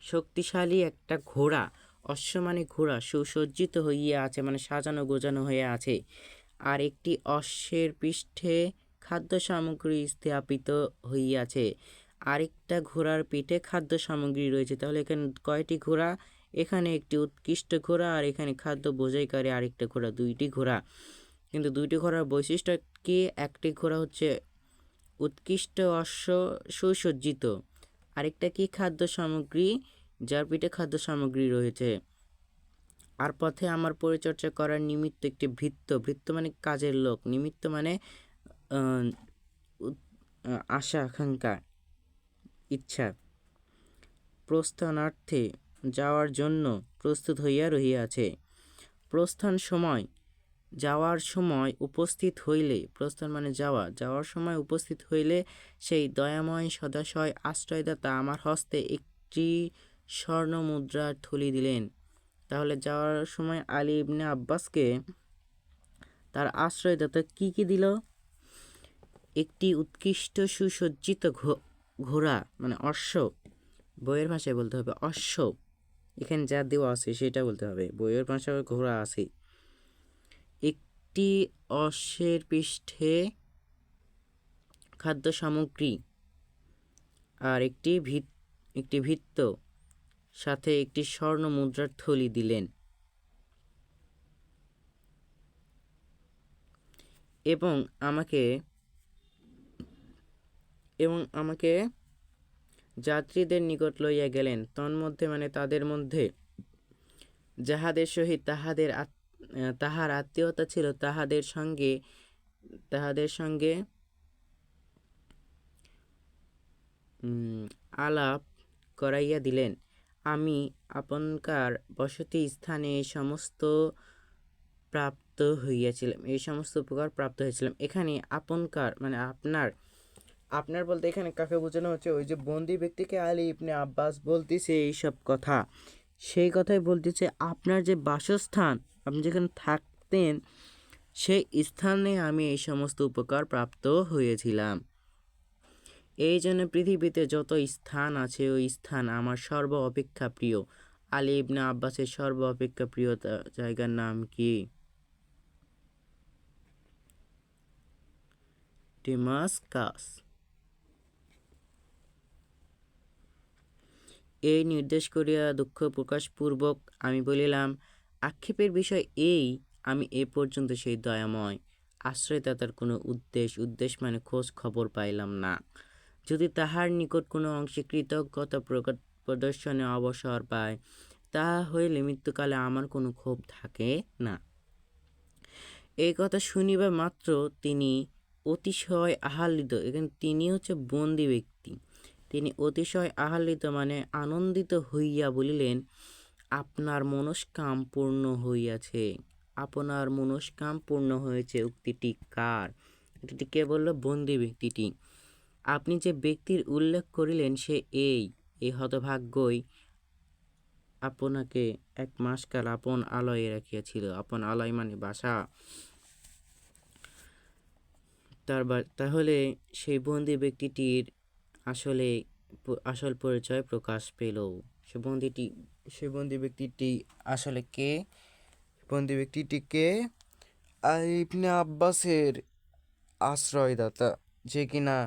শক্তিশালী একটা ঘোড়া। অশ্ব মানে ঘোড়া, সুসজ্জিত হইয়া আছে মানে সাজানো গোজানো হয়ে আছে। আর একটি অশ্বের পৃষ্ঠে খাদ্য সামগ্রী স্থাপিত হইয়াছে। আরেকটা ঘোড়ার পিঠে খাদ্য সামগ্রী রয়েছে। তাহলে এখানে কয়টি ঘোড়া? এখানে একটি উৎকৃষ্ট ঘোড়া আর এখানে খাদ্য বোঝাইকারী আরেকটা ঘোড়া, 2টি ঘোড়া। কিন্তু 2টি ঘোড়ার বৈশিষ্ট্য কি? একটি ঘোড়া হচ্ছে উৎকৃষ্ট অশ্ব সুসজ্জিত, আরেকটা কি? খাদ্য সামগ্রী, যার পিঠে খাদ্য সামগ্রী রয়েছে। আর পথে আমার পরিচর্যা করার নিমিত্ত একটি ভৃত্য মানে কাজের লোক, নিমিত্ত মানে আশা আকাঙ্ক্ষা ইচ্ছা, প্রস্থানার্থে যাওয়ার জন্য প্রস্তুত হইয়া রহিয়াছে। যাওয়ার সময় উপস্থিত হইলে, প্রস্থান মানে যাওয়ার সময় উপস্থিত হইলে সেই দয়াময় সদাশয় আশ্রয়দাতা আমার হস্তে একটি স্বর্ণ মুদ্রার থলি দিলেন। তাহলে যাওয়ার সময় আলী ইবনে আব্বাসকে তার আশ্রয়দাতা কি দিল? একটি উৎকৃষ্ট সুসজ্জিত ঘোড়া মানে অশ্ব, বইয়ের ভাষায় বলতে হবে অশ্ব, এখানে যা দেওয়া আছে সেটা বলতে হবে, বইয়ের ভাষায় ঘোড়া আছে। একটি অশ্বের পৃষ্ঠে খাদ্য সামগ্রী আর একটি একটি ভৃত্য, সাথে একটি স্বর্ণ মুদ্রার থলি দিলেন এবং আমাকে যাত্রীদের নিকট লইয়া গেলেন। তন্মধ্যে তাদের মধ্যে যাহাদের সহিত তাহার আত্মীয়তা ছিল তাহাদের সঙ্গে আলাপ করাইয়া দিলেন। আমি আপনকার বসতি স্থানে এই সমস্ত উপকার প্রাপ্ত হয়েছিলাম। এখানে আপনকার আপনার বলতে এখানে কাকে বোঝানো হচ্ছে? ওই যে বন্দি ব্যক্তিকে আলী ইবনে আব্বাস বলতেছে এইসব কথা, সেই কথাই বলতেছে আপনার যে বাসস্থান, আপনি যেখানে থাকতেন, সেই স্থানে আমি এই সমস্ত উপকার প্রাপ্ত হয়েছিলাম। এই জন্য পৃথিবীতে যত স্থান আছে ওই স্থান আমার সর্ব অপেক্ষা প্রিয়। আলী ইবনে আব্বাসের সর্ব অপেক্ষা প্রিয় জায়গার নাম কি? ডেমাস্কাস। এই নির্দেশ করিয়া দুঃখ প্রকাশপূর্বক আমি বলিলাম, আক্ষেপের বিষয় এই, আমি এ পর্যন্ত সেই দয়াময় আশ্রয়দাতার কোনো উদ্দেশ খোঁজ খবর পাইলাম না। যদি তাহার নিকট কোনো অংশে কৃতজ্ঞতা প্রদর্শনে অবসর পায়, তাহা হইলে মৃত্যুকালে আমার কোনো ক্ষোভ থাকে না। এই কথা শুনিবা মাত্র তিনি অতিশয় আহ্লাদিত। এখানে তিনি হচ্ছে বন্দি ব্যক্তি। তিনি অতিশয় আহ্লাদিত আনন্দিত হইয়া বলিলেন, আপনার মনস্কাম পূর্ণ হইয়াছে। আপনার মনস্কাম পূর্ণ হয়েছে উক্তিটি কার? এটি কে বলল? বন্দি ব্যক্তিটি। আপনি যে ব্যক্তির উল্লেখ করিলেন সে এই হতভাগ্যই আপনাকে 1 মাস কাল আপন আলয়ে রাখিয়াছিল। আপন আলয় বাসা। তাহলে সেই বন্দি ব্যক্তিটির আসল পরিচয় প্রকাশ পেল। সে বন্দি ব্যক্তিটি আসলে কে? বন্দি ব্যক্তিটি কে? আলী ইবনে আব্বাসের আশ্রয়দাতা, যে কিনা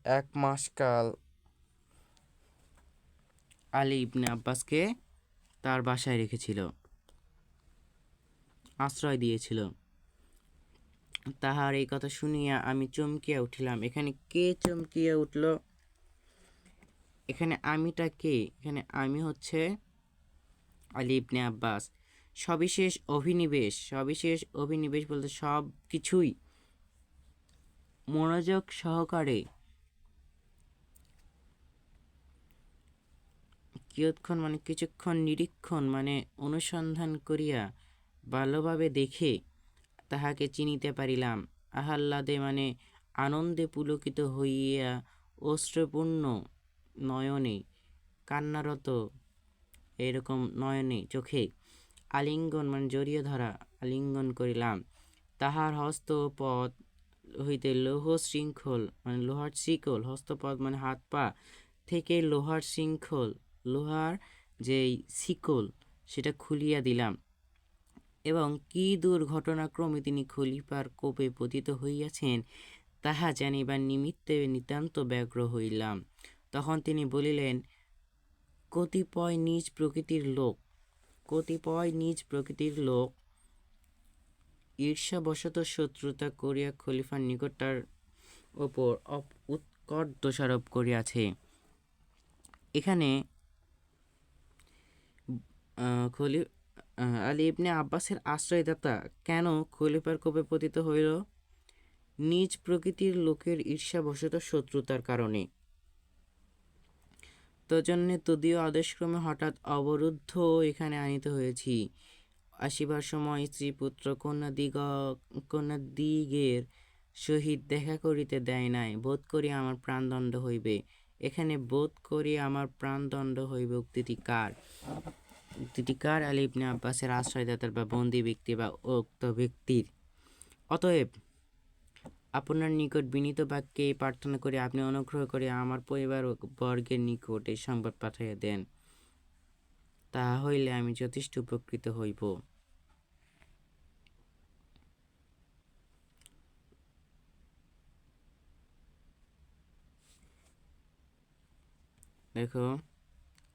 1 মাস কাল আলী ইবনে আব্বাসকে তার বাসায় রেখেছিল, আশ্রয় দিয়েছিল। তাহার এই কথা শুনিয়া আমি চমকিয়া উঠিলাম। এখানে কে চমকিয়া উঠল? এখানে আমিটা কে? এখানে আমি হচ্ছে আলী ইবনে আব্বাস। সবিশেষ অভিনিবেশ বলতে সব কিছুই মনোযোগ সহকারে কিছুক্ষণ নিরীক্ষণ অনুসন্ধান করিয়া ভালোভাবে দেখে তাহাকে চিনিতে পারিলাম। আহ্লাদে আনন্দে পুলকিত হইয়া অশ্রুপূর্ণ নয়নে, কান্নারত এরকম নয়নে, চোখে আলিঙ্গন জড়িয়ে ধরা আলিঙ্গন করিলাম। তাহার হস্তপদ হইতে লোহার শিকল, হস্তপদ হাত পা থেকে লোহার যেই শিকল সেটা খুলিয়া দিলাম এবং কি দুর্ঘটনাক্রমে তিনি খলিফার কোপে পতিত হইয়াছেন তাহা জানিবার নিমিত্তে নিতান্ত ব্যগ্র হইলাম। তখন তিনি বলিলেন, কতিপয় নিজ প্রকৃতির লোক ঈর্ষাবশত শত্রুতা করিয়া খলিফার নিকট তার ওপর উৎকট দোষারোপ করিয়াছে। এখানে আলী ইবনে আব্বাসের আশ্রয়দাতা কেন খলিফার কোপে পতিত হইল? নিজ প্রকৃতির লোকের ঈর্ষাবশত শত্রুতার কারণে। তজন্যে তদীয় আদেশক্রমে হঠাৎ অবরুদ্ধ এখানে আনিত হয়েছি। আসিবার সময় স্ত্রী পুত্র কন্যাদিগের সহিত দেখা করিতে দেয় নাই। বোধ করি আমার প্রাণদণ্ড হইবে। এখানে বোধ করি আমার প্রাণদণ্ড হইবে উক্তিটি কার? আলী ইবনে আব্বাসের আশ্রয়দাতার বা বন্দি ব্যক্তি বা উক্ত ব্যক্তির। অতএব আপনার নিকট বিনীত বাক্যে এই প্রার্থনা করি, আপনি অনুগ্রহ করে আমার পরিবার বর্গের নিকট এই সংবাদ পাঠাইয়া দেন। তাহা হইলে আমি যথেষ্ট উপকৃত হইব। দেখো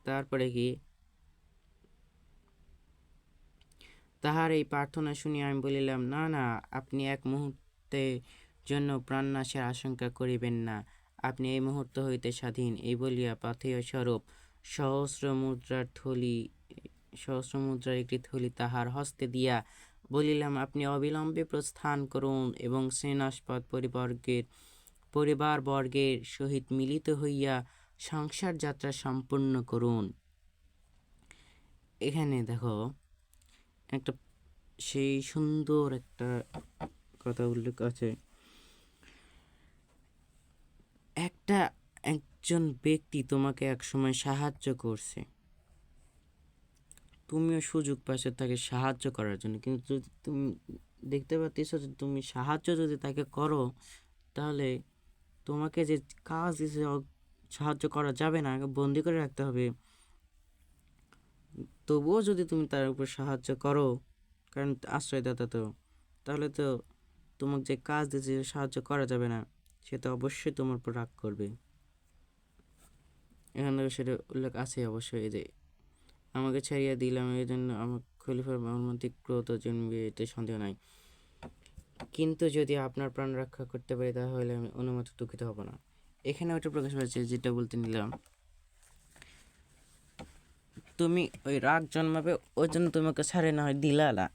তারপরে কি, তাহার এই প্রার্থনা শুনিয়া আমি বলিলাম, না না, আপনি এক মুহূর্তের জন্য প্রাণনাশের আশঙ্কা করিবেন না, আপনি এই মুহূর্ত হইতে স্বাধীন। এই বলিয়া পাথেয় স্বরূপ সহস্র মুদ্রার একটি থলি তাহার হস্তে দিয়া বলিলাম, আপনি অবিলম্বে প্রস্থান করুন এবং সেনাস্পদ পরিবারবর্গের সহিত মিলিত হইয়া সংসার যাত্রা সম্পূর্ণ করুন। এখানে দেখো একটা সেই সুন্দর একটা কথা উল্লেখ আছে, একজন ব্যক্তি তোমাকে একসময় সাহায্য করছে, তুমিও সুযোগ পাচ্ছ তাকে সাহায্য করার জন্য, কিন্তু যদি তুমি দেখতে পাচ্ছ যে তুমি সাহায্য যদি তাকে করো, তাহলে তোমাকে যে কাজ দিছে সাহায্য করা যাবে না, বন্দি করে রাখতে হবে। তবুও যদি তুমি তার উপর সাহায্য করো, কারণ আশ্রয়দাতা তো, তাহলে তো তোমাকে যে কাজ দিয়েছে সাহায্য করা যাবে না, সে তো অবশ্যই তোমার উপর রাগ করবে। এখানে সেটা উল্লেখ আছে অবশ্যই, যে আমাকে ছাড়িয়া দিলাম এই জন্য আমার খলিফার মর্মান্তিক ক্রোধ জন্মবে, এতে সন্দেহ নাই, কিন্তু যদি আপনার প্রাণ রক্ষা করতে পারি তাহলে আমি অনুমতি দুঃখিত হব না। এখানে ওইটা প্রকাশ পাচ্ছে যেটা বলতে নিলাম, তুমি ওই রাগ জন্মাবে ওই জন্য তোমাকে ছাড়ে না হয় দিলা না,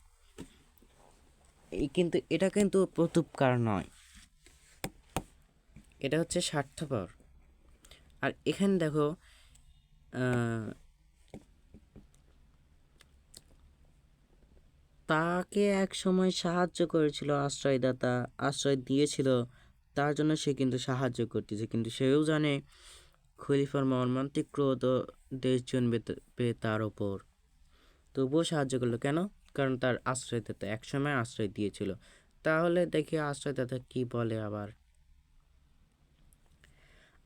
কিন্তু এটা কিন্তু প্রত্যুপকার নয়, এটা হচ্ছে স্বার্থপর। আর এখানে দেখো তাকে এক সময় সাহায্য করেছিল আশ্রয়দাতা, আশ্রয় দিয়েছিল, তার জন্য সে কিন্তু সাহায্য করতেছে, কিন্তু সেও জানে খলিফার মর্মান্তিক ক্রোধ দেশ জন্মবে তার ওপর, তবুও সাহায্য করলো কেন? কারণ তার আশ্রয়দাতা একসময় আশ্রয় দিয়েছিল। তাহলে দেখি আশ্রয়দাতা কি বলে আবার,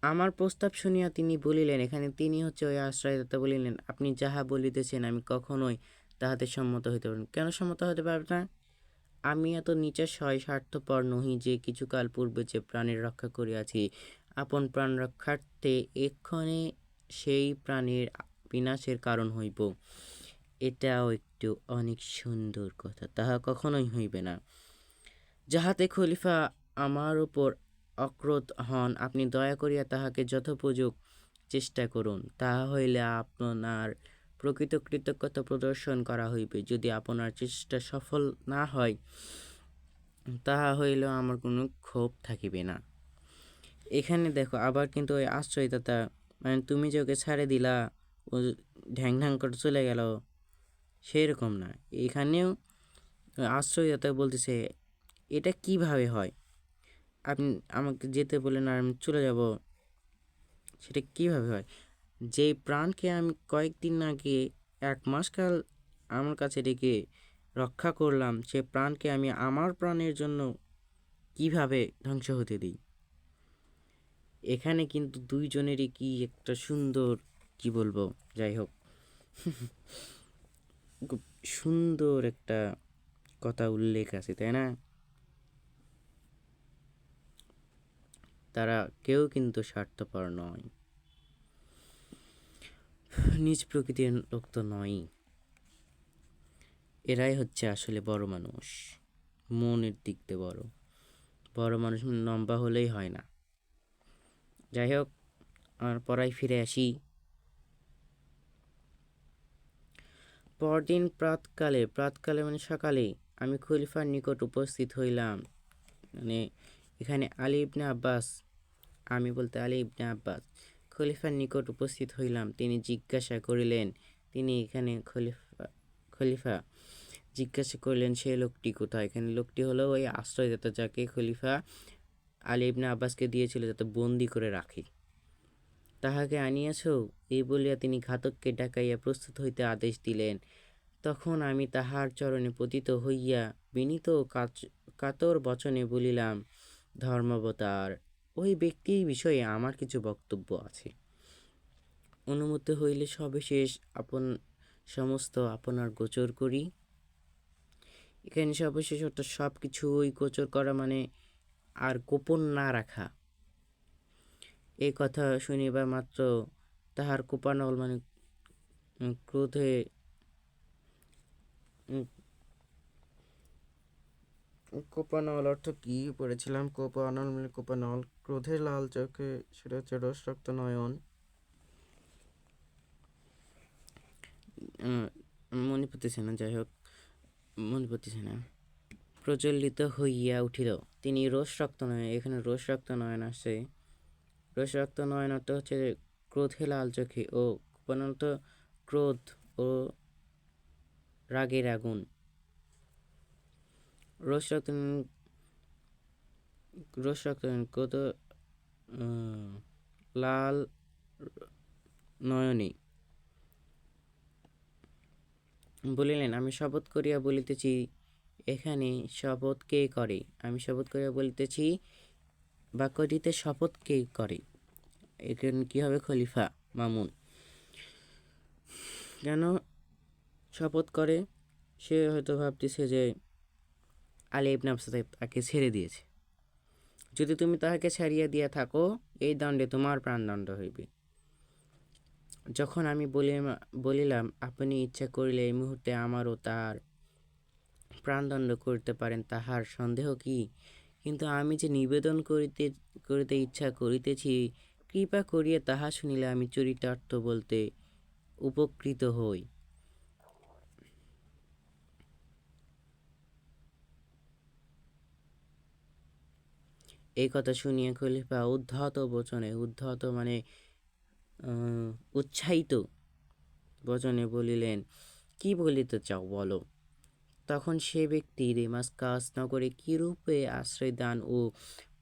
আমার প্রস্তাব শুনিয়া তিনি বলিলেন, এখানে তিনি হচ্ছে ওই আশ্রয়দাতা, বলিলেন, আপনি যাহা বলিতেছেন আমি কখনোই তাহাতে সম্মত হইতে পারেন। কেন সম্মত হতে পারবে না? আমি এত নিচাশয় স্বার্থপর নহি যে কিছুকাল পূর্বে যে প্রাণের রক্ষা করিয়াছি, আপন প্রাণ রক্ষার্থে এক্ষণে সেই প্রাণের বিনাশের কারণ হইব। এটাও একটু অনেক সুন্দর কথা, তাহা কখনোই হইবে না। যাহাতে খলিফা আমার উপর অক্রোধ হন, আপনি দয়া করিয়া তাহাকে যথোপযোগ চেষ্টা করুন, তাহা হইলে আপনার প্রকৃত কৃতজ্ঞতা প্রদর্শন করা হইবে। যদি আপনার চেষ্টা সফল না হয়, তাহা হইলেও আমার কোনো ক্ষোভ থাকিবে না। এখানে দেখো আবার কিন্তু ওই আশ্রয়দাতা, মানে তুমি যে ওকে ছাড়ে দিলা, ও ঢ্যাং ঢ্যাং করে চলে গেল, সেই রকম না। এখানেও আশ্রয়দাতা বলতেছে, এটা কিভাবে হয়? আপনি আমাকে যেতে বলেন আর আমি চলে যাব, সেটা কিভাবে হয়? যেই প্রাণকে আমি কয়েকদিন আগে 1 মাস কাল আমার কাছে রেখে রক্ষা করলাম, সে প্রাণকে আমি আমার প্রাণের জন্য কিভাবে ধ্বংস হতে দিই? এখানে কিন্তু দুইজনেরই কি একটা সুন্দর, কি বলবো, যাই হোক, খুব সুন্দর একটা কথা উল্লেখ আছে, তাই না? তারা কেউ কিন্তু স্বার্থপর নয়, নিজ প্রকৃতির লোক তো নয়। এরাই হচ্ছে আসলে বড় মানুষ, মনের দিক দিয়ে বড়। বড় মানুষ লম্বা হলেই হয় না। যাই হোক, আর পড়ায় ফিরে আসি। পরদিন প্রাতকালে মানে সকালে আমি খলিফার নিকট উপস্থিত হইলাম। মানে এখানে আলী ইবনে আব্বাস, আমি বলতে আলী ইবনে আব্বাস, খলিফার নিকট উপস্থিত হইলাম। তিনি জিজ্ঞাসা করিলেন, তিনি এখানে খলিফা জিজ্ঞাসা করলেন সেই লোকটি কোথায়? এখানে লোকটি হলো ওই আশ্রয়দাতা, যাকে খলিফা আলী ইবনে আব্বাসকে দিয়েছিল যাতে বন্দি করে রাখে। তাহাকে আনিয়াছ? এই বলিয়া তিনি ঘাতককে ডাকাইয়া প্রস্তুত হইতে আদেশ দিলেন। তখন আমি তাহার চরণে পতিত হইয়া বিনীত কাতর বচনে বলিলাম, ধর্মাবতার, ওই ব্যক্তির বিষয়ে আমার কিছু বক্তব্য আছে। অনুমতি হইলে সবিশেষ সমস্ত আপনার গোচর করি। এখানে সবিশেষ অর্থাৎ সব কিছুই গোচর করা, মানে আর গোপন না রাখা। এই কথা শুনিবার মাত্র তাহার কোপানল মানে ক্রোধে কোপানল অর্থ কি পড়েছিলাম? কোপানল মানে কোপানল, ক্রোধে লাল চোখে, সেটা হচ্ছে রোষরক্ত নয়ন। মনে পড়তেছে না, যাই হোক মনে পড়তেছে না। প্রজ্বলিত হইয়া উঠিল, তিনি রোষরক্ত নয়ন, এখানে রোষরক্ত নয়ন আসে। রোষরক্ত নয়ন অর্থ হচ্ছে ক্রোধে লাল চোখে, ও কোপানল তো ক্রোধ ও রাগের আগুন। রোষরক্ত ক্রোধ লাল নয়নে বলিলেন, আমি শপথ করিয়া বলিতেছি। এখানে শপথ কে করে? আমি শপথ করিয়া বলিতেছি বাক্যটিতে শপথ কে করে? এখানে কি হবে? খলিফা মামুন। কেন শপথ করে? সে হয়তো ভাবতেছে যে আলী ইবনে আবু তালেব তাকে ছেড়ে দিয়েছে। যদি তুমি তাহাকে ছাড়িয়া দিয়া থাকো, এই দণ্ডে তোমার প্রাণদণ্ড হইবে। যখন আমি বলিলাম, আপনি ইচ্ছা করিলে এই মুহূর্তে আমারও তার প্রাণদণ্ড করিতে পারেন, তাহার সন্দেহ কি? কিন্তু আমি যে নিবেদন করিতে ইচ্ছা করিতেছি, কৃপা করিয়া তাহা শুনিলে আমি চরিতার্থ বলতে উপকৃত হই। এই কথা শুনিয়া খলিফা উদ্ধত বচনে, উদ্ধত মানে উৎসাহিত বচনে বলিলেন, কি বলিতে চাও বলো। তখন সে ব্যক্তি ডেমাস্কাস নগরে কিরূপে আশ্রয় দান ও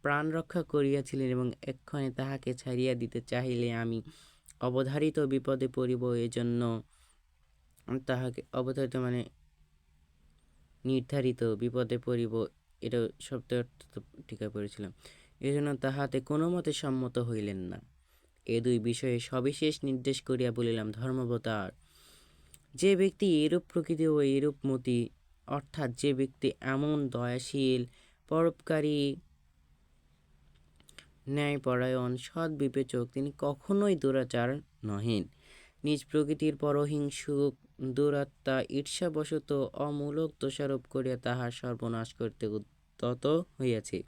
প্রাণ রক্ষা করিয়াছিলেন এবং এক্ষণে তাহাকে ছাড়িয়া দিতে চাহিলে আমি অবধারিত বিপদে পড়িব, এজন্য তাহাকে অবধারিত মানে নির্ধারিত বিপদে পড়িব, এটা শব্দ টিকা পড়েছিলাম। এজন্য তাহাতে কোনো মতে সম্মত হইলেন না। এ দুই বিষয়ে সবিশেষ নির্দেশ করিয়া বলিলাম, ধর্মাবতার, যে ব্যক্তি এরূপ প্রকৃতি ও এরূপ মতি, অর্থাৎ যে ব্যক্তি এমন দয়াশীল, পরোপকারী, ন্যায়পরায়ণ, সৎ বিবেচক, তিনি কখনোই দুরাচার নহেন। নিজ প্রকৃতির পরহিংসুক, দুরাত্মা, ঈর্ষাবশত অমূলক দোষারোপ করিয়া তাহার সর্বনাশ করতে উদ্যত হইয়াছে।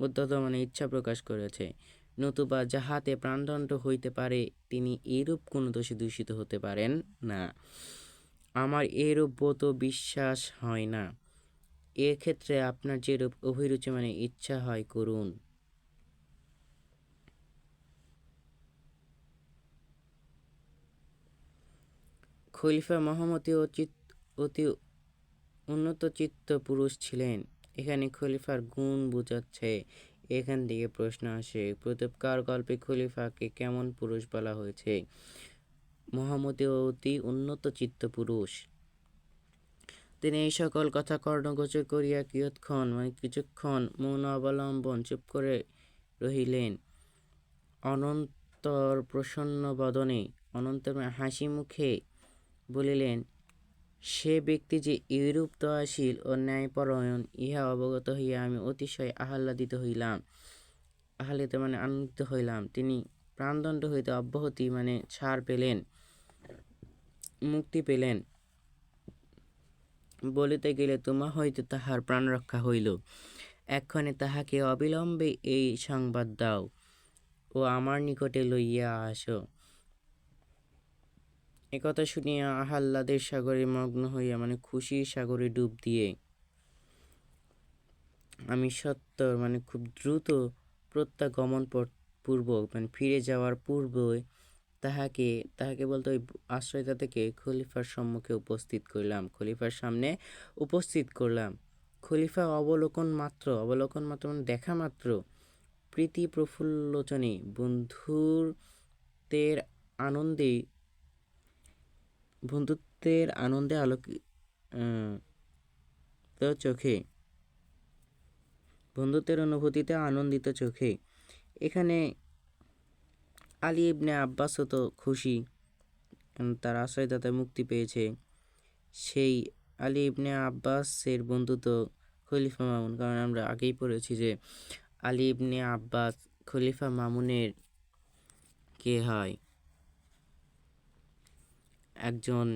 উদ্যত মানে ইচ্ছা প্রকাশ করিয়াছে। নতুবা যাহাতে প্রাণদণ্ড হইতে পারে, তিনি এরূপ কোন দোষে দূষিত হতে পারেন না। আমার এরূপ বোধ বিশ্বাস হয় না। এক্ষেত্রে আপনার যেরূপ অভিরুচি মানে ইচ্ছা হয় করুন। খলিফা মহামতি ও অতি উন্নত চিত্ত পুরুষ ছিলেন। এখানে খলিফার গুণ বোঝাচ্ছে। এখান থেকে প্রশ্ন আসে, প্রতাপকার গল্পে খলিফাকে কেমন পুরুষ বলা হয়েছে? মহামতি ও অতি উন্নত চিত্ত পুরুষ। তিনি এই সকল কথা কর্ণগোচর করিয়া কিছুক্ষণ মৌন অবলম্বন চুপ করে রহিলেন। অনন্তর প্রসন্ন বদনে, অনন্তর হাসি মুখে বলিলেন, সে ব্যক্তি যে এইরূপ দয়াশীল ও ন্যায়পরায়ণ, ইহা অবগত হইয়া আমি অতিশয় আহ্লাদিত মানে আনন্দিত হইলাম। তিনি প্রাণদণ্ড হইতে অব্যাহতি মানে ছাড় পেলেন, মুক্তি পেলেন। বলিতে গেলে তোমা হইতে তাহার প্রাণ রক্ষা হইল। এক্ষণে তাহাকে অবিলম্বে এই সংবাদ দাও ও আমার নিকটে লইয়া আসো। একথা শুনিয়া আহ্লাদের সাগরে মগ্ন হইয়া মানে খুশির সাগরে ডুব দিয়ে আমি সত্তর মানে খুব দ্রুত প্রত্যাগমন পূর্বক মানে ফিরে যাওয়ার পূর্বে তাহাকে বলতে ওই আশ্রয়তা থেকে খলিফার সম্মুখে উপস্থিত করলাম, খলিফার সামনে উপস্থিত করলাম। খলিফা অবলোকন মাত্র মানে দেখা মাত্র প্রীতি প্রফুল্লোচনে বন্ধুত্বের আনন্দে আলোকিত চোখে, বন্ধুত্বের অনুভূতিতে আনন্দিত চোখে। এখানে আলী ইবনে আব্বাসও তো খুশি, তার আশ্রয়দাতায় মুক্তি পেয়েছে। সেই আলী ইবনে আব্বাসের বন্ধু তো খলিফা মামুন, কারণ আমরা আগেই পড়েছি যে আলী ইবনে আব্বাস খলিফা মামুনের কে হয়, একজন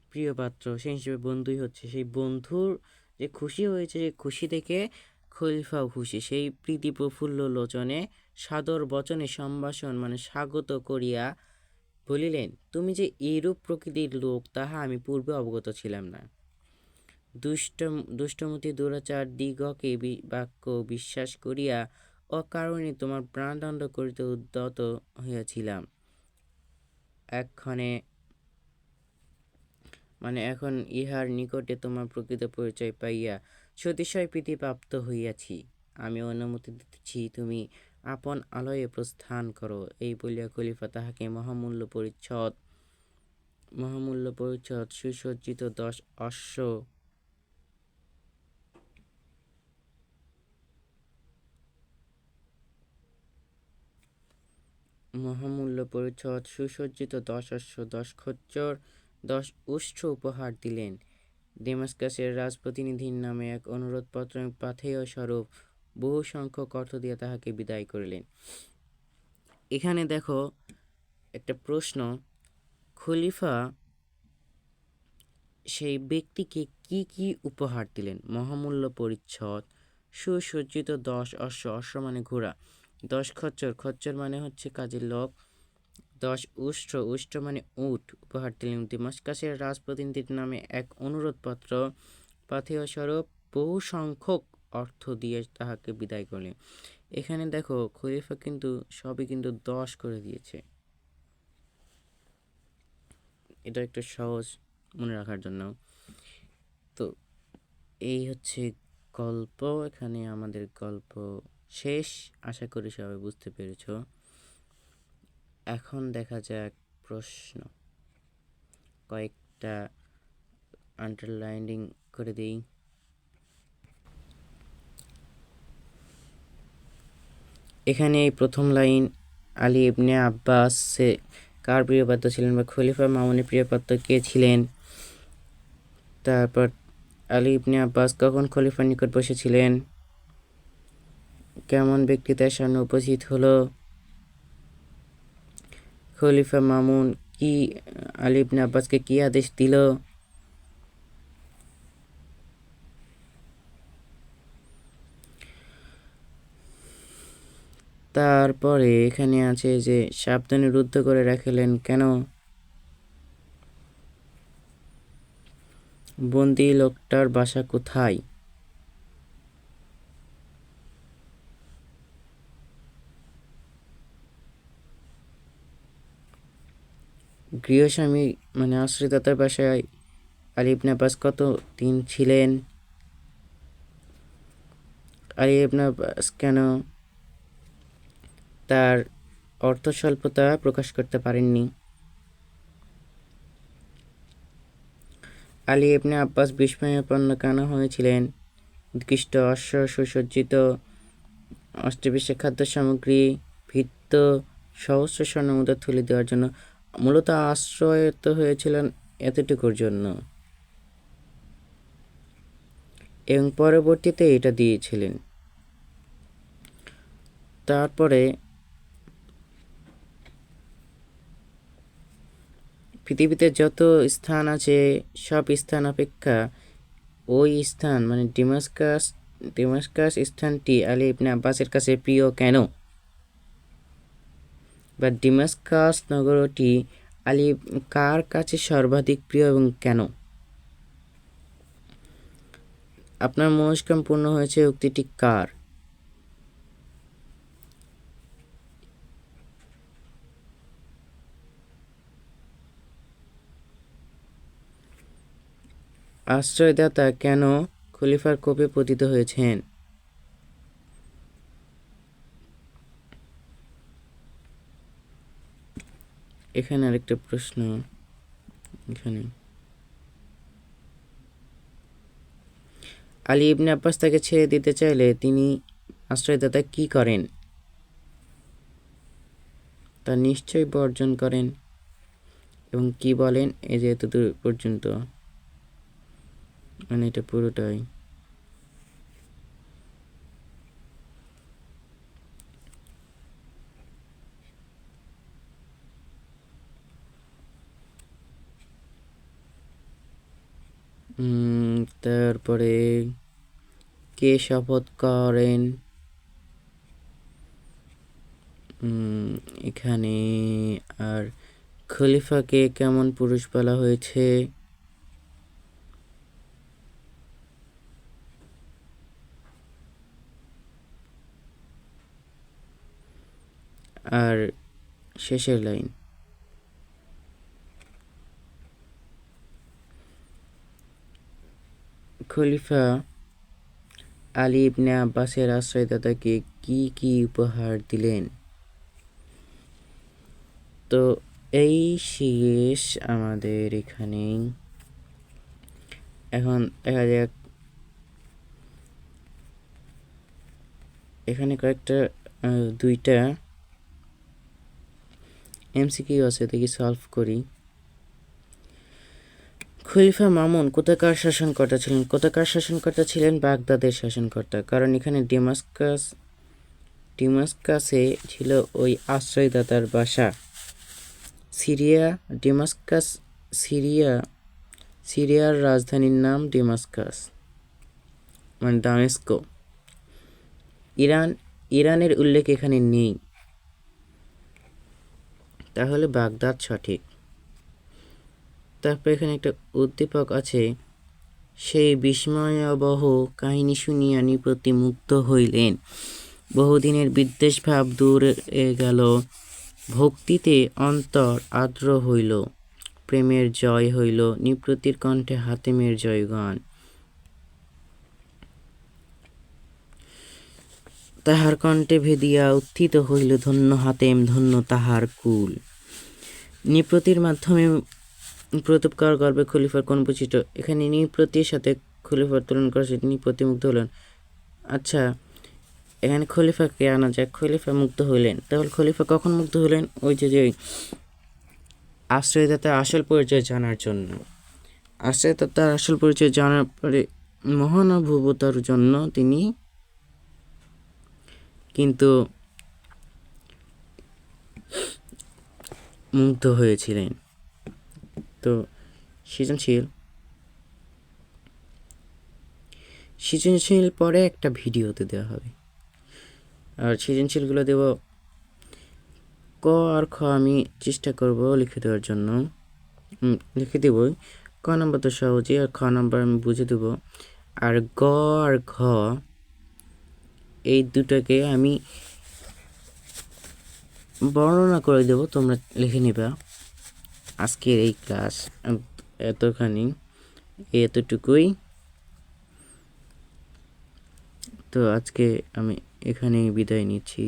প্রিয় পাত্র, সেই হিসেবে বন্ধুই হচ্ছে। সেই বন্ধুর যে খুশি হয়েছে, সেই খুশি দেখে খলিফাও খুশি। সেই প্রীতি প্রফুল্ল লোচনে সাদর বচনে সম্ভাষণ মানে স্বাগত করিয়া বলিলেন, তুমি যে এইরূপ প্রকৃতির লোক তাহা আমি পূর্বে অবগত ছিলাম না। দুষ্টমতি দুরাচার দিগকে বাক্য বিশ্বাস করিয়া অকারণে তোমার প্রাণদণ্ড করিতে উদ্যত হইয়াছিলাম। এক্ষণে মানে এখন ইহার নিকটে তোমার প্রকৃত পরিচয় পাইয়া সতিশয় প্রীতিপ্রাপ্ত হইয়াছি। আমি অনুমতি দিতেছি, তুমি আপন আলয়ে প্রস্থান করো। এই বলিয়া খলিফা তাহাকে মহামূল্য পরিচ্ছদ সুসজ্জিত 10 অশ্ব মহামূল্য পরিচ্ছদ সুসজ্জিত 10 অশ্ব 10 খচ্চর 10 উষ্ট্র উপহার দিলেন। ডেমাস্কাসের রাজপ্রতিনিধির নামে এক অনুরোধপত্র এবং পাথেয় স্বরূপ বহু সংখ্যক অর্থ দিয়া তাহাকে বিদায় করিলেন। এখানে দেখো একটা প্রশ্ন, খলিফা সেই ব্যক্তিকে কি কি উপহার দিলেন? মহামূল্য পরিচ্ছদ, সুসজ্জিত 10 অশ্ব, অশ্ব মানে ঘোড়া, 10 খচ্চর, খচ্চর মানে হচ্ছে কাজের লোক, 10 উষ্ট্র, উষ্ট্র মানে উট উপহার দিলেন। ডেমাস্কাসের রাজপ্রতিনিধির নামে এক অনুরোধপত্র, পাথেয় স্বরূপ বহু সংখ্যক অর্থ দিয়ে তাহাকে বিদায় করলেন। এখানে দেখো খলিফা কিন্তু সবই কিন্তু 10 করে দিয়েছে। এটা একটু সহজ মনে রাখার জন্য। তো এই হচ্ছে গল্প, এখানে আমাদের গল্প শেষ। আশা করি সবাই বুঝতে পেরেছ। এখন দেখা যাক প্রশ্ন, কয়েকটা আন্ডারলাইনিং করে দিই। এখানে এই প্রথম লাইন, আলী ইবনে আব্বাস কার প্রিয় পাত্র ছিলেন বা খলিফা মামুনের প্রিয় পাত্র কে ছিলেন? তারপর আলী ইবনে আব্বাস কখন খলিফার নিকট বসেছিলেন? কেমন ব্যক্তি তার সামনে উপস্থিত হলো? খলিফা মামুন কি আলী ইবনে আব্বাসকে কি আদেশ দিল? তারপরে এখানে আছে যে সাবধানে রুদ্ধ করে রাখিলেন কেন? বন্দি লোকটার বাসা কোথায়? গৃহস্বামী মানে আশ্রিতার বাসায় আলী ইবনে আব্বাস কত দিন ছিলেন? আলী ইবনে আব্বাস কেন তার অর্থ স্বল্পতা প্রকাশ করতে পারেননি? আলী ইবনে আব্বাস বিস্ময়াপন্ন কেন হয়েছিলেন? উৎকৃষ্ট অশ্ব, সুসজ্জিত অষ্টবিশে খাদ্য সামগ্রী, ভিত্ত, সহস্র স্বর্ণমুদ্রা তুলে দেওয়ার জন্য, মূলত আশ্রয়ত হয়েছিলেন এতটুকুর জন্য এবং পরবর্তীতে এটা দিয়েছিলেন। তারপরে পৃথিবীতে যত স্থান আছে সব স্থান অপেক্ষা ওই স্থান মানে ডেমাস্কাস স্থানটি আলী ইবনে আব্বাসের কাছে প্রিয় কেন? বা ডেমাস্কাস নগরটি আলী কার কাছে সর্বাধিক প্রিয় এবং কেন? আপনার মনস্কাম পূর্ণ হয়েছে উক্তিটি কার? আশ্রয়দাতা কেন খলিফার কোপে পতিত হয়েছেন? এখানে আরেকটা প্রশ্ন, এখানে আলী ইবনে আব্বাস তাকে ছেড়ে দিতে চাইলে তিনি আশ্রয়দাতা কি করেন? তা নিশ্চয়ই বর্জন করেন। এবং কি বলেন? এই যে এতদূর পর্যন্ত মানে এটা পুরোটাই। তারপরে কে শপথ করেন, এখানে আর খলিফাকে কেমন পুরুষ বলা হয়েছে, আর শেষের লাইন খলিফা আলী ইবনে আব্বাসের আশ্রয়দাতাকে কি কি উপহার দিলেন। তো এই শেষ আমাদের এখানে। এখন দেখা যাক, এখানে কয়েকটা দুইটা এমসিকিউ আছে, দেখি সলভ করি। খলিফা মামুন কোথাকার শাসনকর্তা ছিলেন? কোথাকার শাসনকর্তা ছিলেন? বাগদাদের শাসনকর্তা। কারণ এখানে ডেমাস্কাসে ছিল ওই আশ্রয়দাতার বাসা। সিরিয়ার রাজধানীর নাম ডেমাস্কাস, মানে দামেস্কো। ইরানের উল্লেখ এখানে নেই, তাহলে বাগদাদ সঠিক। তারপর এখানে একটা উদ্দীপক আছে, সেই বিস্ময়াবহ কাহিনী শুনিয়া নৃপতি মুগ্ধ হইলেন, বহুদিনের বিদ্বেষ ভাব দূরে গেল, ভক্তিতে অন্তর আর্দ্র হইল, প্রেমের জয় হইল, নৃপতির কণ্ঠে হাতেমের জয়গান। তাহার কণ্ঠে ভেদিয়া উত্থিত হইল, ধন্য হাতেম ধন্য তাহার কুল। নৃপতির মাধ্যমে প্রতাপকার গর্বে খলিফার কোন বৈশিষ্ট্য? এখানে নৃপতির সাথে খলিফার তুলনা করা হয়েছে, নৃপতি মুগ্ধ হলেন। আচ্ছা, এখানে খলিফাকে আনা যায়, খলিফা মুগ্ধ হইলেন। তাহলে খলিফা কখন মুগ্ধ হলেন? ওই যে আশ্রয়দাতার আসল পরিচয় জানার জন্য। আশ্রয়দাতার আসল পরিচয় জানার পরে মহানুভবতার জন্য তিনি কিন্তু মুগ্ধ হয়েছিলেন। তো সৃজনশীল পরে একটা ভিডিওতে দেওয়া হবে, আর সৃজনশীলগুলো দেব। ক আর খ আমি চেষ্টা করব লিখে দেওয়ার জন্য, লিখে দেবই। ক নম্বর তো সহজে, আর খ নম্বর আমি বুঝে দেব। আর গ আর ঘ এই দুটাকে আমি বর্ণনা করে দেব, তোমরা লিখে নিবা। আজকের এই ক্লাস এতটুকুই। তো আজকে আমি এখানেই বিদায় নিচ্ছি।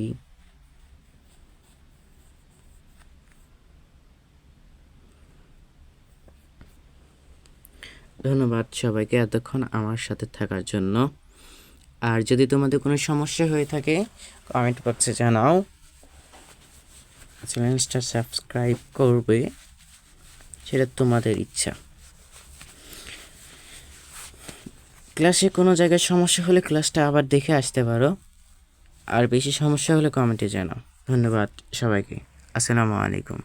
ধন্যবাদ সবাইকে এতক্ষণ আমার সাথে থাকার জন্য। আর যদি তোমাদের কোনো সমস্যা হয়ে থাকে কমেন্ট বক্সে জানাও। চ্যানেলটা সাবস্ক্রাইব করবে, সেটা তোমাদের ইচ্ছা। ক্লাসে কোনো জায়গায় সমস্যা হলে ক্লাসটা আবার দেখে আসতে পারো, আর বেশি সমস্যা হলে কমেন্টে জানাও। ধন্যবাদ সবাইকে। আসসালামু আলাইকুম।